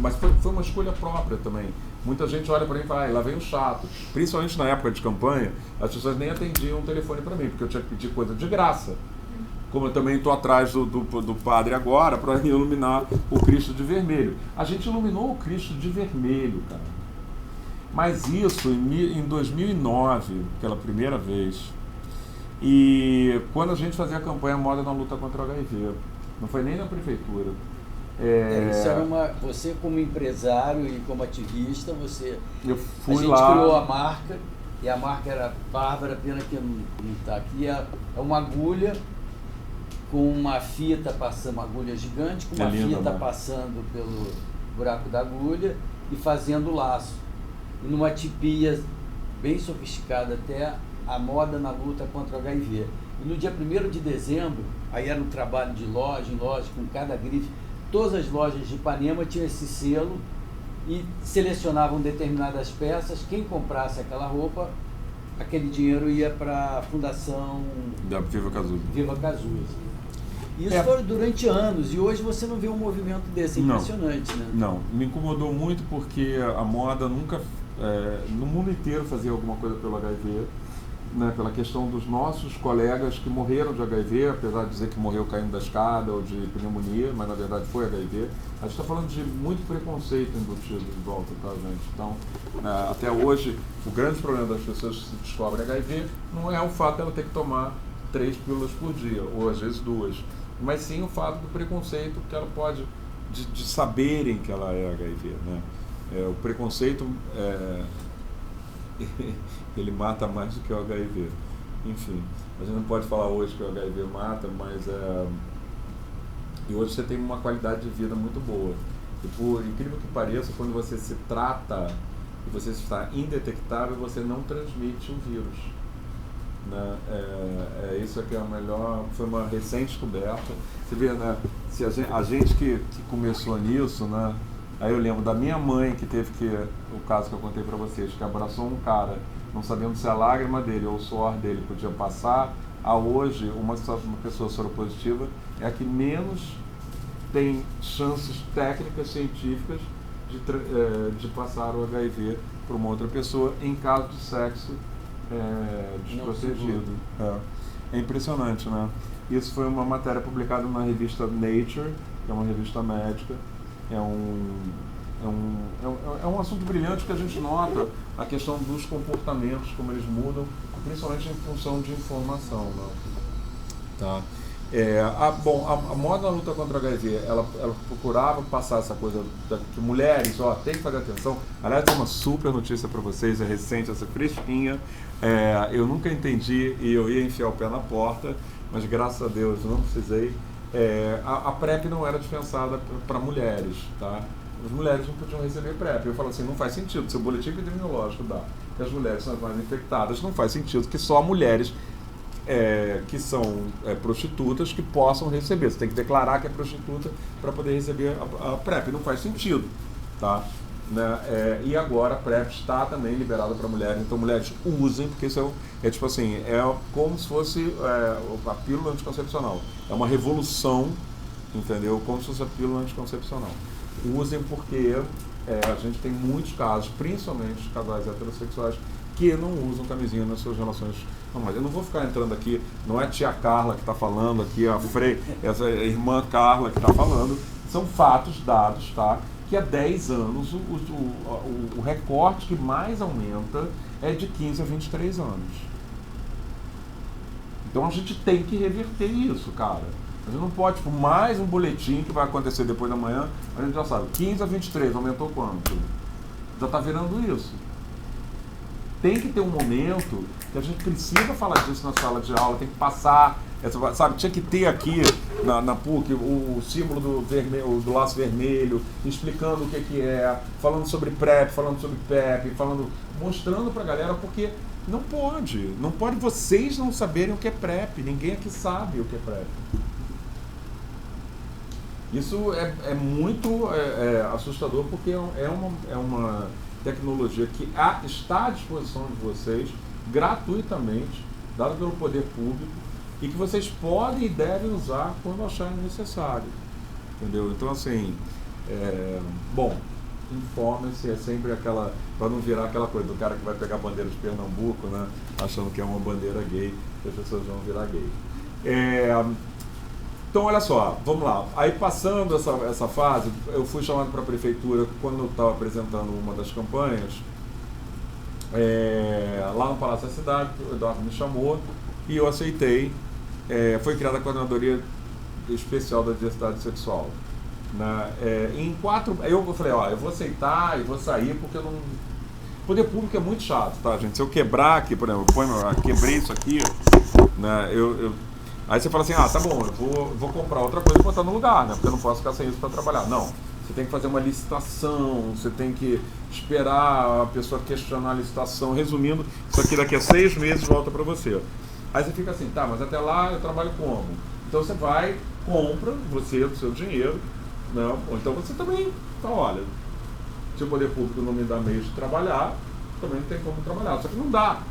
mas foi uma escolha própria também. Muita gente olha para mim e fala, lá vem o chato. Principalmente na época de campanha, as pessoas nem atendiam o telefone para mim, porque eu tinha que pedir coisa de graça. Como eu também estou atrás do padre agora, para iluminar o Cristo de vermelho. A gente iluminou o Cristo de vermelho, cara. Mas isso em 2009, aquela primeira vez, e quando a gente fazia a campanha Moda na Luta contra o HIV, não foi nem na prefeitura. Isso era você como empresário e como ativista, eu fui a gente lá, criou a marca, e a marca era Bárbara, pena que não está aqui, é uma agulha com uma fita passando, uma agulha gigante, com uma fita passando pelo buraco da agulha e fazendo laço. E numa tipia bem sofisticada até, a moda na luta contra o HIV. E no dia 1º de dezembro, aí era um trabalho de loja em loja, com cada grife, todas as lojas de Ipanema tinham esse selo e selecionavam determinadas peças. Quem comprasse aquela roupa, aquele dinheiro ia para a Fundação da Viva Cazuza. Isso foi durante anos, e hoje você não vê um movimento desse, impressionante, né? Não, me incomodou muito porque a moda nunca, no mundo inteiro fazia alguma coisa pelo HIV, né, pela questão dos nossos colegas que morreram de HIV, apesar de dizer que morreu caindo da escada ou de pneumonia, mas na verdade foi HIV. A gente está falando de muito preconceito embutido de volta, tá, gente? Então, até hoje, o grande problema das pessoas que se descobrem HIV não é o fato de ela ter que tomar 3 pílulas por dia, ou às vezes 2, mas sim o fato do preconceito que ela pode, de saberem que ela é HIV, né? O preconceito ele mata mais do que o HIV. Enfim, a gente não pode falar hoje que o HIV mata, mas e hoje você tem uma qualidade de vida muito boa. E por incrível que pareça, quando você se trata e você está indetectável, você não transmite o vírus, né? Isso aqui é foi uma recente descoberta. Você vê, né? Se a gente que começou nisso, né? Aí eu lembro da minha mãe, que teve o caso que eu contei para vocês, que abraçou um cara, não sabendo se a lágrima dele ou o suor dele podia passar, a hoje uma pessoa soropositiva é a que menos tem chances técnicas, científicas de passar o HIV para uma outra pessoa em caso de sexo desprotegido. É impressionante, né? Isso foi uma matéria publicada na revista Nature, que é uma revista médica. É um assunto brilhante que a gente nota a questão dos comportamentos, como eles mudam, principalmente em função de informação, né? Tá. A moda na luta contra o HIV, ela procurava passar essa coisa que mulheres, tem que fazer atenção. Aliás, tem uma super notícia para vocês, é recente, essa fresquinha. Eu nunca entendi e eu ia enfiar o pé na porta, mas graças a Deus não precisei. A PrEP não era dispensada para mulheres, tá? As mulheres não podiam receber PrEP. Eu falo assim, não faz sentido, seu boletim epidemiológico dá que as mulheres são as mais infectadas, não faz sentido que só mulheres que são prostitutas que possam receber. Você tem que declarar que é prostituta para poder receber a PrEP, não faz sentido, tá? Né? E agora a PrEP está também liberada para mulheres, então mulheres usem, porque isso é tipo assim, é como se fosse a pílula anticoncepcional, é uma revolução, entendeu? Como se fosse a pílula anticoncepcional. Usem porque a gente tem muitos casos, principalmente de casais heterossexuais, que não usam camisinha nas suas relações normais. Eu não vou ficar entrando aqui, não é a tia Carla que está falando aqui, essa irmã Carla que está falando, são fatos dados, tá? Que há 10 anos o recorte que mais aumenta é de 15 a 23 anos. Então a gente tem que reverter isso, cara. A gente não pode, tipo, mais um boletim que vai acontecer depois da manhã, a gente já sabe, 15 a 23, aumentou quanto? Já está virando isso. Tem que ter um momento que a gente precisa falar disso na sala de aula, tem que passar, sabe, tinha que ter aqui na PUC o símbolo do laço vermelho, explicando o que é, falando sobre PrEP, falando sobre PEP, mostrando pra galera, porque não pode vocês não saberem o que é PrEP, ninguém aqui sabe o que é PrEP. Isso é muito assustador, porque é uma tecnologia que está à disposição de vocês, gratuitamente, dada pelo poder público, e que vocês podem e devem usar quando acharem necessário. Entendeu? Então, assim, bom, informem-se, é sempre aquela, para não virar aquela coisa do cara que vai pegar a bandeira de Pernambuco, né, achando que é uma bandeira gay, que as pessoas vão virar gay. Então, olha só, vamos lá. Aí, passando essa fase, eu fui chamado para a prefeitura quando eu estava apresentando uma das campanhas, lá no Palácio da Cidade, o Eduardo me chamou e eu aceitei. Foi criada a Coordenadoria Especial da Diversidade Sexual. Né? Eu falei, ó, eu vou aceitar e vou sair porque eu não... O poder público é muito chato, tá, gente? Se eu quebrar aqui, por exemplo, quebrei isso aqui, né, aí você fala assim, tá bom, eu vou comprar outra coisa e botar no lugar, né? Porque eu não posso ficar sem isso para trabalhar. Não, você tem que fazer uma licitação, você tem que esperar a pessoa questionar a licitação. Resumindo, isso aqui daqui a 6 meses volta para você. Aí você fica assim, tá, mas até lá eu trabalho como? Então você vai, compra, você, do seu dinheiro, né? Ou então você também, então olha, se o poder público não me dá meios de trabalhar, também não tem como trabalhar, só que não dá.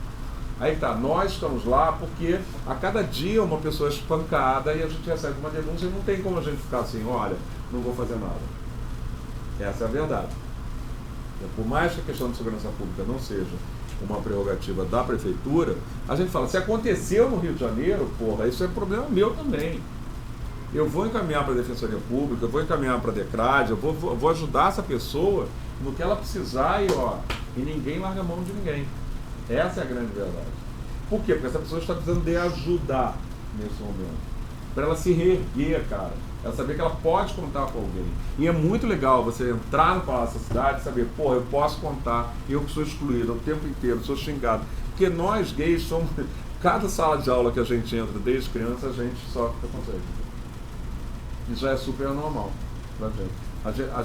Aí tá, nós estamos lá porque a cada dia uma pessoa é espancada e a gente recebe uma denúncia e não tem como a gente ficar assim, olha, não vou fazer nada. Essa é a verdade. Por mais que a questão de segurança pública não seja uma prerrogativa da prefeitura, a gente fala, se aconteceu no Rio de Janeiro, porra, isso é problema meu também. Eu vou encaminhar para a Defensoria Pública, eu vou encaminhar para a DECRAD, eu vou ajudar essa pessoa no que ela precisar e ninguém larga a mão de ninguém. Essa é a grande verdade. Por quê? Porque essa pessoa está precisando de ajudar nesse momento. Para ela se reerguer, cara. Ela saber que ela pode contar com alguém. E é muito legal você entrar no Palácio da Cidade e saber, porra, eu posso contar, eu que sou excluído o tempo inteiro, sou xingado. Porque nós gays somos... Cada sala de aula que a gente entra, desde criança, a gente sofre preconceito. Isso já é super normal pra gente.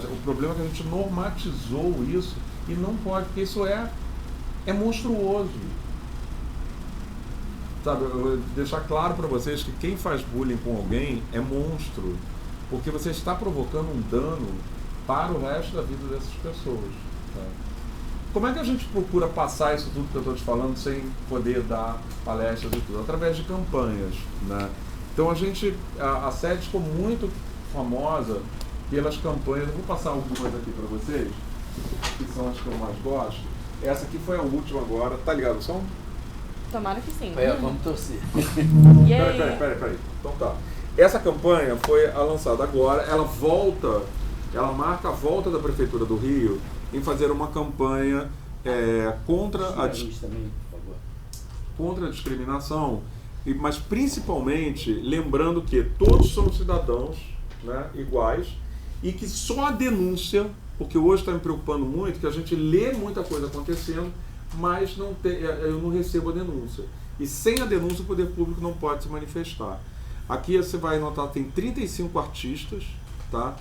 O problema é que a gente normatizou isso e não pode, porque isso é monstruoso. Sabe, eu vou deixar claro para vocês que quem faz bullying com alguém é monstro, porque você está provocando um dano para o resto da vida dessas pessoas. Tá? Como é que a gente procura passar isso tudo que eu estou te falando sem poder dar palestras e tudo? Através de campanhas, né? Então a sede ficou muito famosa pelas campanhas. Eu vou passar algumas aqui para vocês, que são as que eu mais gosto. Essa aqui foi a última agora, tá ligado o som? Tomara que sim. Vamos torcer. Peraí. Então tá. Essa campanha foi lançada agora, ela marca a volta da Prefeitura do Rio em fazer uma campanha contra a discriminação, mas principalmente lembrando que todos somos cidadãos, né, iguais, e que só a denúncia, porque hoje está me preocupando muito, que a gente lê muita coisa acontecendo, mas eu não recebo a denúncia. E sem a denúncia o poder público não pode se manifestar. Aqui você vai notar que tem 35 artistas, tá?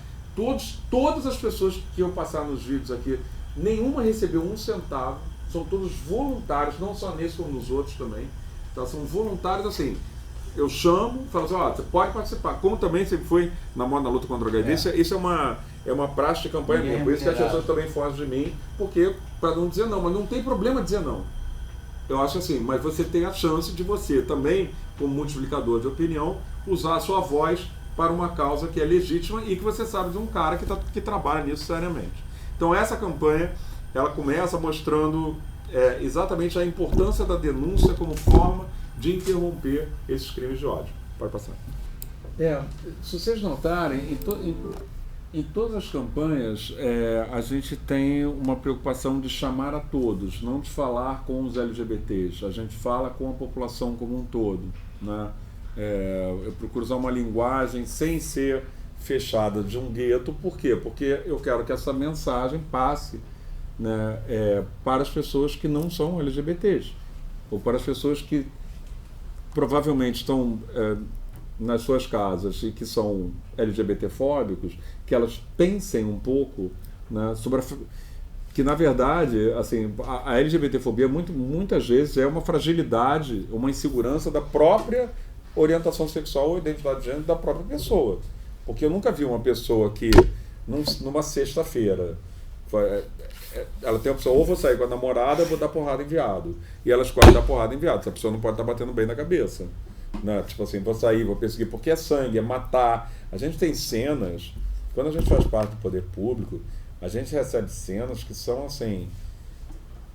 Todas as pessoas que eu passar nos vídeos aqui, nenhuma recebeu um centavo, são todos voluntários, não só nesse como nos outros também, tá? São voluntários assim. Eu chamo, falo assim, você pode participar. Como também sempre foi na moda na luta contra a HIV, isso é uma prática de campanha, por isso que as pessoas também fogem de mim, porque para não dizer não, mas não tem problema dizer não. Eu acho assim, mas você tem a chance de você também, como multiplicador de opinião, usar a sua voz para uma causa que é legítima e que você sabe de um cara que trabalha nisso seriamente. Então essa campanha, ela começa mostrando exatamente a importância da denúncia como forma de interromper esses crimes de ódio. Pode passar. Se vocês notarem, em todas as campanhas, a gente tem uma preocupação de chamar a todos, não de falar com os LGBTs, a gente fala com a população como um todo, né? Eu procuro usar uma linguagem sem ser fechada de um gueto. Por quê? Porque eu quero que essa mensagem passe, né, para as pessoas que não são LGBTs, ou para as pessoas que provavelmente estão nas suas casas e que são LGBTfóbicos, que elas pensem um pouco, né, sobre que, na verdade, assim, a LGBTfobia muitas vezes é uma fragilidade, uma insegurança da própria orientação sexual ou identidade de gênero da própria pessoa. Porque eu nunca vi uma pessoa que, numa sexta-feira, ela tem a opção, ou vou sair com a namorada ou vou dar porrada em viado. E ela escolhe dar porrada em viado. Essa pessoa não pode estar batendo bem na cabeça. Né? Tipo assim, vou sair, vou perseguir, porque é sangue, é matar. A gente tem cenas, quando a gente faz parte do poder público, a gente recebe cenas que são, assim,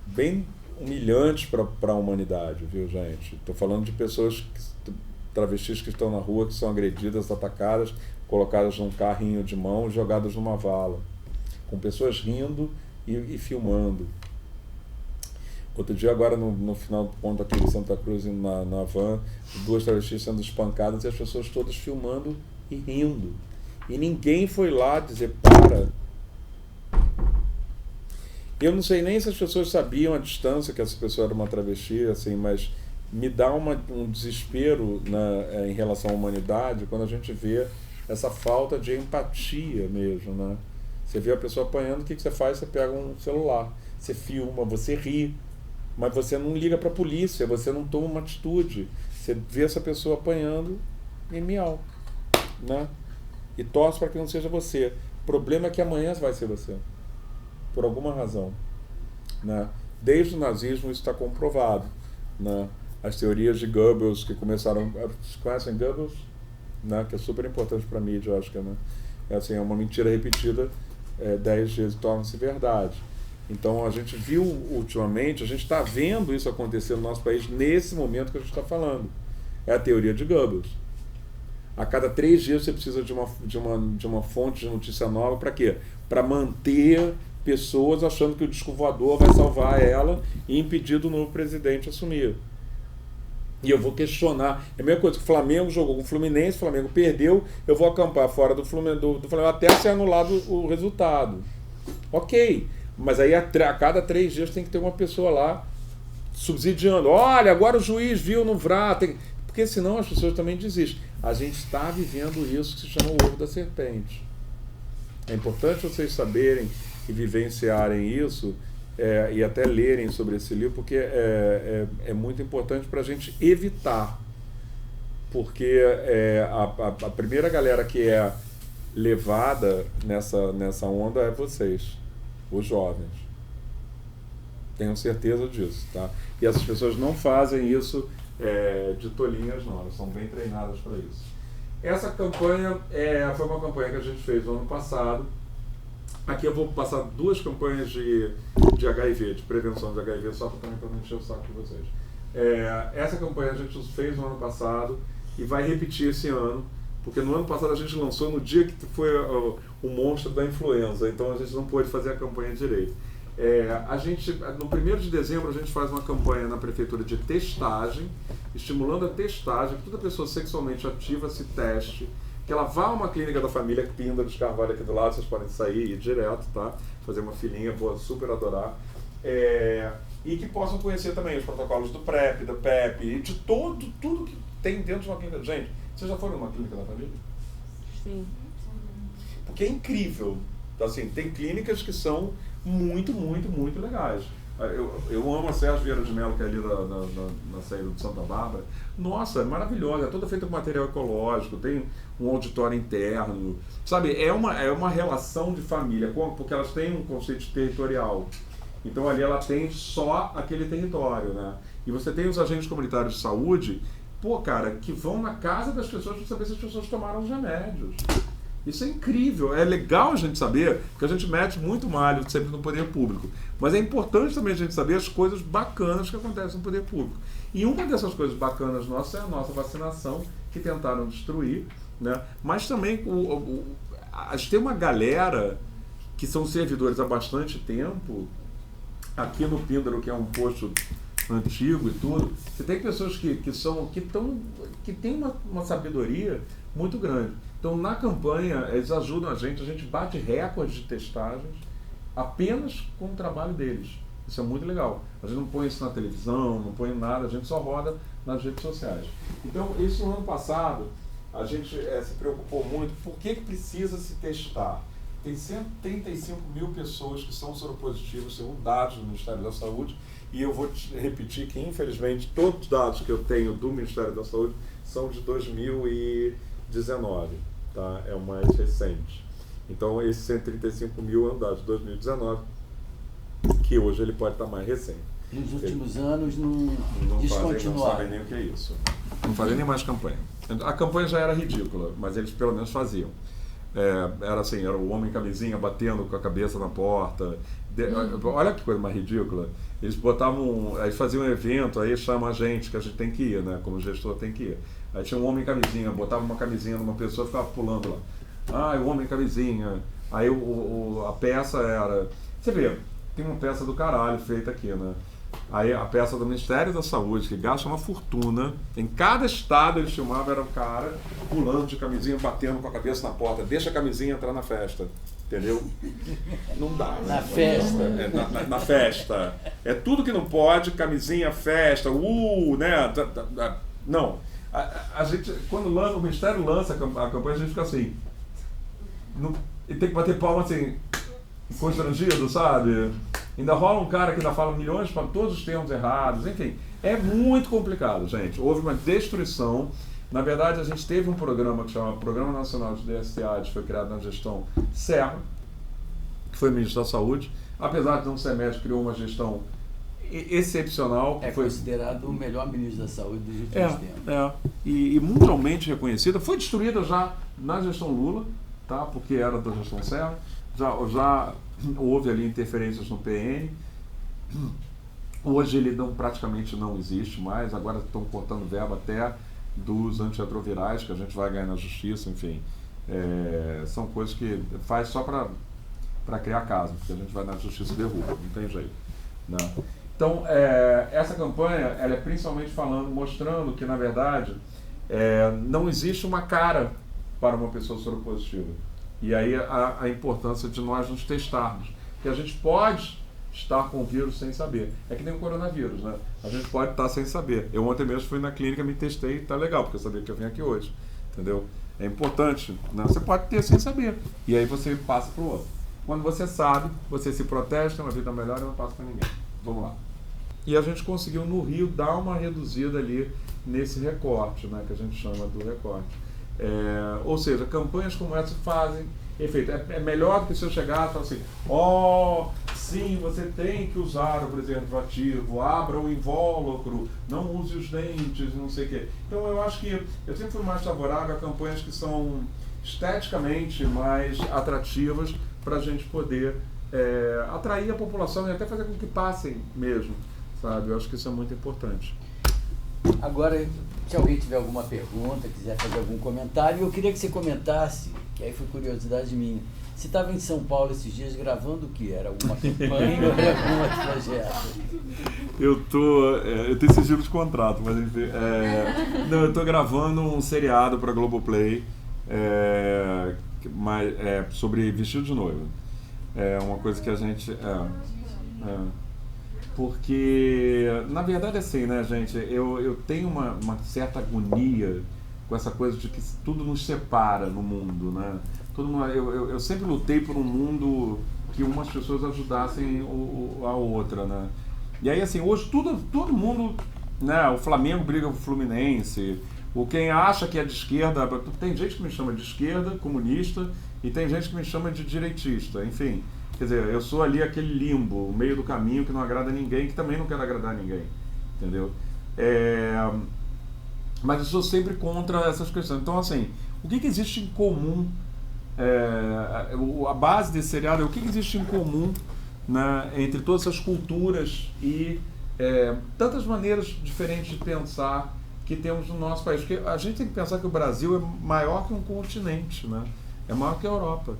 bem humilhantes para a humanidade, viu, gente? Estou falando de pessoas, travestis que estão na rua, que são agredidas, atacadas, colocadas num carrinho de mão, jogadas numa vala, com pessoas rindo e filmando. Outro dia, agora no final do ponto aqui de Santa Cruz, na van, 2 travestis sendo espancadas e as pessoas todas filmando e rindo. E ninguém foi lá dizer para. Eu não sei nem se as pessoas sabiam a distância que essa pessoa era uma travesti, assim, mas me dá um desespero em relação à humanidade quando a gente vê essa falta de empatia mesmo, né? Você vê a pessoa apanhando, o que você faz? Você pega um celular, você filma, você ri, mas você não liga para a polícia, você não toma uma atitude. Você vê essa pessoa apanhando e miau, né? E torce para que não seja você. O problema é que amanhã vai ser você, por alguma razão, né? Desde o nazismo isso está comprovado, né? As teorias de Goebbels que começaram... Vocês conhecem Goebbels? Né? Que é super importante para a mídia, eu acho que, né? Assim, é uma mentira repetida 10 vezes torna-se verdade. Então a gente viu ultimamente, a gente está vendo isso acontecer no nosso país nesse momento que a gente está falando. É a teoria de Goebbels. A cada 3 dias você precisa de uma fonte de notícia nova. Para quê? Para manter pessoas achando que o disco voador vai salvar ela e impedir do novo presidente assumir. E eu vou questionar. É a mesma coisa que o Flamengo jogou com o Fluminense, o Flamengo perdeu, eu vou acampar fora do Flamengo até ser anulado o resultado. Ok, mas aí a cada 3 dias tem que ter uma pessoa lá subsidiando. Olha, agora o juiz viu no VRA. Porque senão as pessoas também desistem. A gente está vivendo isso que se chama o ovo da serpente. É importante vocês saberem e vivenciarem isso, e até lerem sobre esse livro, porque é muito importante para a gente evitar. Porque a primeira galera que é levada nessa onda é vocês, os jovens. Tenham certeza disso, tá? E essas pessoas não fazem isso de tolinhas, não. Elas são bem treinadas para isso. Essa campanha foi uma campanha que a gente fez no ano passado. Aqui eu vou passar 2 campanhas de HIV, de prevenção de HIV, só para não encher o saco de vocês. Essa campanha a gente fez no ano passado e vai repetir esse ano, porque no ano passado a gente lançou no dia que foi o monstro da influenza, então a gente não pôde fazer a campanha direito. No 1º de dezembro a gente faz uma campanha na prefeitura de testagem, estimulando a testagem, que toda pessoa sexualmente ativa se teste, que ela vá a uma clínica da família Píndaro de Carvalho aqui do lado, vocês podem sair e ir direto, tá? Fazer uma filinha, vou super adorar. E que possam conhecer também os protocolos do PrEP, da PEP, e de tudo que tem dentro de uma clínica. Gente, vocês já foram numa clínica da família? Sim. Porque é incrível. Assim, tem clínicas que são muito, muito, muito legais. Eu amo a Sérgio Vieira de Mello, que é ali na saída de Santa Bárbara. Nossa, é maravilhosa, é toda feita com material ecológico, tem um auditório interno, sabe? É uma relação de família, porque elas têm um conceito territorial. Então ali ela tem só aquele território, né? E você tem os agentes comunitários de saúde, cara, que vão na casa das pessoas para saber se as pessoas tomaram os remédios. Isso é incrível, é legal a gente saber, porque a gente mete muito malho sempre no poder público, mas é importante também a gente saber as coisas bacanas que acontecem no poder público. E uma dessas coisas bacanas nossas é a nossa vacinação, que tentaram destruir, né? Mas também a gente tem uma galera que são servidores há bastante tempo, aqui no Píndaro, que é um posto antigo e tudo, você tem pessoas que têm uma sabedoria muito grande. Então, na campanha, eles ajudam a gente bate recordes de testagens apenas com o trabalho deles. Isso é muito legal. A gente não põe isso na televisão, não põe nada, a gente só roda nas redes sociais. Então, isso no ano passado, a gente se preocupou muito. Por que precisa se testar? Tem 135 mil pessoas que são soropositivas, segundo dados do Ministério da Saúde, e eu vou repetir que, infelizmente, todos os dados que eu tenho do Ministério da Saúde são de 2019, tá? É o mais recente. Então, esses 135 mil é um dado de 2019, que hoje ele pode estar mais recente. Nos últimos anos não descontinuaram. Não sabem nem o que é isso. Não fazem nem mais campanha. A campanha já era ridícula, mas eles pelo menos faziam. Era assim, era o homem camisinha batendo com a cabeça na porta. Olha que coisa mais ridícula. Eles eles faziam um evento, aí chama a gente, que a gente tem que ir, né? Como gestor tem que ir. Aí tinha um homem camisinha, botava uma camisinha numa pessoa e ficava pulando lá. O homem camisinha. Aí a peça era... Você vê, tem uma peça do caralho feita aqui, né? Aí a peça do Ministério da Saúde, que gasta uma fortuna, em cada estado eles filmavam, era o cara pulando de camisinha, batendo com a cabeça na porta, deixa a camisinha entrar na festa, entendeu? Não dá. Né? Na festa. Na festa. É tudo que não pode, camisinha, festa, né? Não. A gente, quando o Ministério lança a campanha, a gente fica assim, e tem que bater palma assim, constrangido, sabe? Ainda rola um cara que ainda fala milhões para todos os termos errados, enfim. É muito complicado, gente. Houve uma destruição. Na verdade, a gente teve um programa que chama Programa Nacional de DSTA, que foi criado na gestão Serra, que foi ministro da Saúde. Apesar de não ser médico, criou uma gestão excepcional. Foi considerado o melhor ministro da Saúde dos últimos tempos. E mundialmente reconhecida. Foi destruída já na gestão Lula, tá? Porque era da gestão Serra. Já houve ali interferências no PN. Hoje ele praticamente não existe mais. Agora estão cortando verba até dos antirretrovirais, que a gente vai ganhar na justiça, enfim. São coisas que faz só para criar caso, porque a gente vai na justiça e derruba, não tem jeito. Né? Então, essa campanha ela é principalmente mostrando que, na verdade, não existe uma cara para uma pessoa soropositiva. E aí a importância de nós nos testarmos. Porque a gente pode estar com o vírus sem saber. É que nem o coronavírus, né? A gente pode estar sem saber. Eu ontem mesmo fui na clínica, me testei e tá legal, porque eu sabia que eu vim aqui hoje. Entendeu? É importante. Né? Você pode ter sem saber. E aí você passa para o outro. Quando você sabe, você se protege, tem uma vida melhor e não passa para ninguém. Vamos lá. E a gente conseguiu no Rio dar uma reduzida ali nesse recorte, né? Que a gente chama do recorte. Ou seja, campanhas como essa fazem efeito. É melhor do que se eu chegar e falar assim, sim, você tem que usar o preservativo, abra o invólucro, não use os dentes, não sei o quê. Então eu acho que eu sempre fui mais favorável a campanhas que são esteticamente mais atrativas para a gente poder atrair a população e até fazer com que passem mesmo, sabe? Eu acho que isso é muito importante. Agora, se alguém tiver alguma pergunta, quiser fazer algum comentário, eu queria que você comentasse, que aí foi curiosidade minha, você estava em São Paulo esses dias gravando o que? Era alguma campanha ou era algum outro projeto? Eu tenho sigilo de contrato, mas enfim, não, eu estou gravando um seriado para Globoplay sobre vestido de noiva. É uma coisa que a gente... Porque, na verdade, assim, né, gente, eu tenho uma certa agonia com essa coisa de que tudo nos separa no mundo, né? Eu sempre lutei por um mundo que umas pessoas ajudassem a outra, né? E aí, assim, hoje todo mundo, né, o Flamengo briga com o Fluminense, quem acha que é de esquerda, tem gente que me chama de esquerda, comunista, e tem gente que me chama de direitista, enfim. Quer dizer, eu sou ali aquele limbo, o meio do caminho que não agrada a ninguém, que também não quer agradar a ninguém, entendeu? Mas eu sou sempre contra essas questões. Então, assim, o que existe em comum a base desse seriado é o que existe em comum, né, entre todas essas culturas e tantas maneiras diferentes de pensar que temos no nosso país. Porque a gente tem que pensar que o Brasil é maior que um continente, né? É maior que a Europa.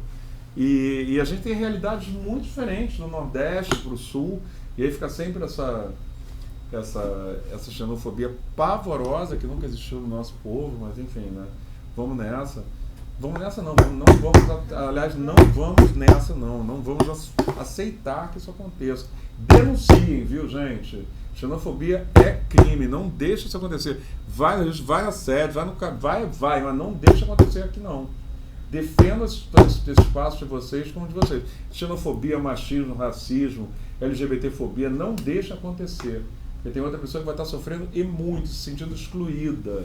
E a gente tem realidades muito diferentes do Nordeste para o Sul, e aí fica sempre essa xenofobia pavorosa que nunca existiu no nosso povo, mas enfim, né? Vamos nessa. Vamos nessa não vamos, aliás, não vamos nessa não vamos aceitar que isso aconteça. Denunciem, viu, gente? Xenofobia é crime, não deixe isso acontecer. Vai a sério, vai, mas não deixe acontecer aqui não. Defenda esse espaço de vocês como de vocês. Xenofobia, machismo, racismo, LGBTfobia, não deixe acontecer. Porque tem outra pessoa que vai estar sofrendo e muito, se sentindo excluída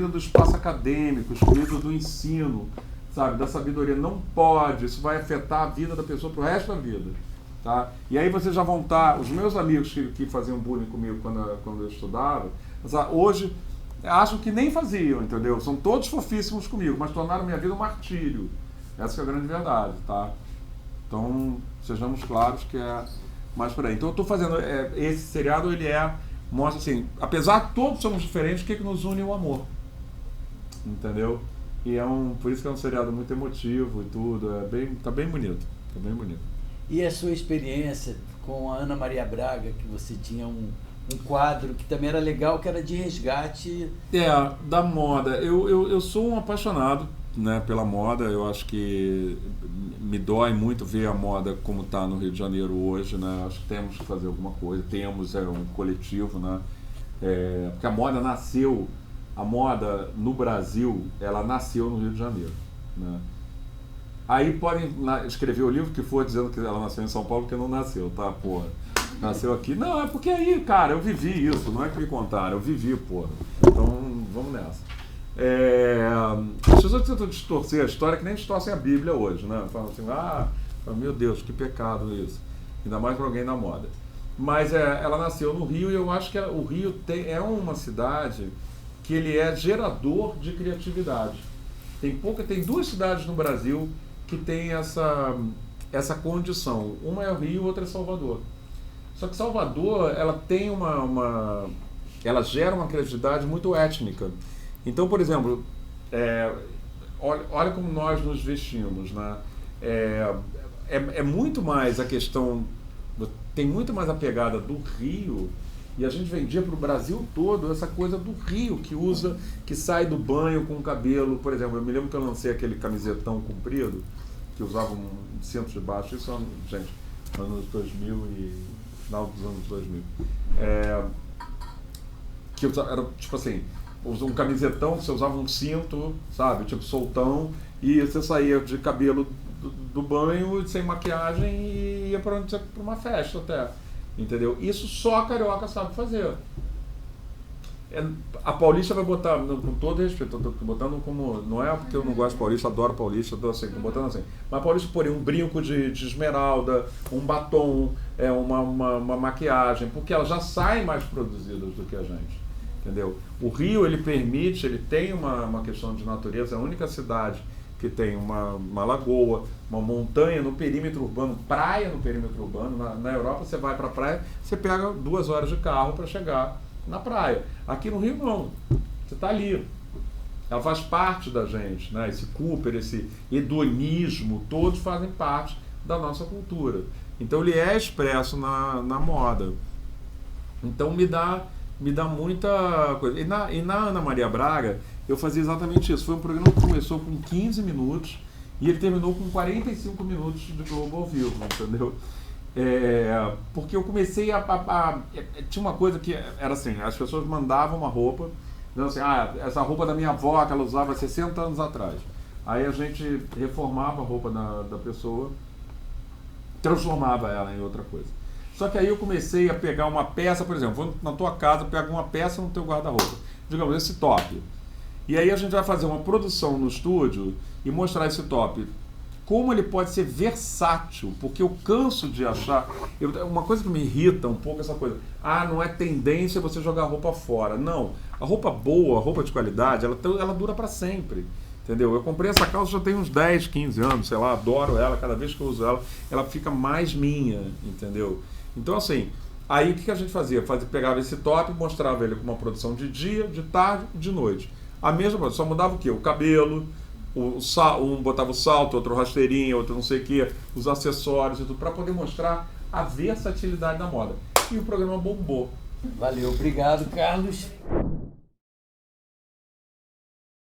do espaço acadêmico, excluída do ensino, sabe, da sabedoria. Não pode, isso vai afetar a vida da pessoa pro resto da vida, tá? E aí vocês já vão estar, os meus amigos que faziam bullying comigo quando eu estudava, hoje acham que nem faziam, entendeu? São todos fofíssimos comigo, mas tornaram minha vida um martírio. Essa é a grande verdade, tá? Então, sejamos claros que é mais por aí. Então eu estou fazendo, esse seriado, ele mostra assim, apesar de todos somos diferentes, o que nos une? O amor, entendeu? E por isso que é um seriado muito emotivo e tudo, tá bem bonito. E a sua experiência com a Ana Maria Braga, que você tinha um quadro que também era legal, que era de resgate... da moda. Eu sou um apaixonado, né, pela moda. Eu acho que me dói muito ver a moda como está no Rio de Janeiro hoje, né? Acho que temos que fazer alguma coisa, um coletivo, né? Porque a moda no Brasil, ela nasceu no Rio de Janeiro, né? Aí podem escrever o livro que for dizendo que ela nasceu em São Paulo, porque não nasceu, tá, porra? Nasceu aqui. Não, é porque aí, cara, eu vivi isso, não é que me contaram, eu vivi, porra. Então, vamos nessa. As pessoas tentam distorcer a história que nem distorcem a Bíblia hoje, né? Falam assim, meu Deus, que pecado isso. Ainda mais para alguém da moda. Mas ela nasceu no Rio e eu acho que o Rio é uma cidade que ele é gerador de criatividade. Tem duas cidades no Brasil que tem essa condição. Uma é o Rio, outra é Salvador. Só que Salvador, ela tem ela gera uma criatividade muito étnica. Então, por exemplo, olha como nós nos vestimos, né? É muito mais a questão, tem muito mais a pegada do Rio, e a gente vendia para o Brasil todo essa coisa do Rio, que sai do banho com o cabelo. Por exemplo, eu me lembro que eu lancei aquele camisetão comprido, que usava um cinto de baixo, isso, gente, anos 2000 e final dos anos 2000. Que era tipo assim, um camisetão que você usava um cinto, sabe, tipo soltão, e você saía de cabelo do banho, sem maquiagem, e ia para uma festa até, entendeu? Isso só a carioca sabe fazer. A paulista vai botar, com todo respeito, eu tô botando como, não é porque eu não gosto de paulista, adoro paulista, tô botando assim, mas a paulista porém um brinco de esmeralda, um batom, uma maquiagem, porque elas já saem mais produzidas do que a gente, entendeu? O Rio, ele tem uma questão de natureza, é a única cidade que tem uma lagoa, uma montanha no perímetro urbano, praia no perímetro urbano. Na Europa você vai para a praia, você pega 2 horas de carro para chegar na praia. Aqui no Rio não, você está ali. Ela faz parte da gente, né? Esse Cooper, esse hedonismo, todos fazem parte da nossa cultura. Então ele é expresso na moda. Então me dá muita coisa. E na Ana Maria Braga, eu fazia exatamente isso. Foi um programa que começou com 15 minutos e ele terminou com 45 minutos de Globo ao vivo, entendeu? Porque eu comecei tinha uma coisa que era assim, as pessoas mandavam uma roupa, dizendo assim, essa roupa da minha avó que ela usava 60 anos atrás. Aí a gente reformava a roupa da pessoa, transformava ela em outra coisa. Só que aí eu comecei a pegar uma peça, por exemplo, vou na tua casa, pego uma peça no teu guarda-roupa, digamos, esse top. E aí a gente vai fazer uma produção no estúdio e mostrar esse top. Como ele pode ser versátil, porque eu canso de achar... uma coisa que me irrita um pouco é essa coisa. Não é tendência você jogar roupa fora. Não. A roupa boa, a roupa de qualidade, ela dura para sempre. Entendeu? Eu comprei essa calça já tem uns 10, 15 anos, sei lá, adoro ela, cada vez que eu uso ela, ela fica mais minha, entendeu? Então, assim, aí o que a gente fazia? Pegava esse top e mostrava ele com uma produção de dia, de tarde e de noite. A mesma coisa, só mudava o quê? O cabelo, um botava o salto, outro rasteirinha, outro não sei o quê, os acessórios e tudo, para poder mostrar a versatilidade da moda. E o programa bombou. Valeu, obrigado, Carlos.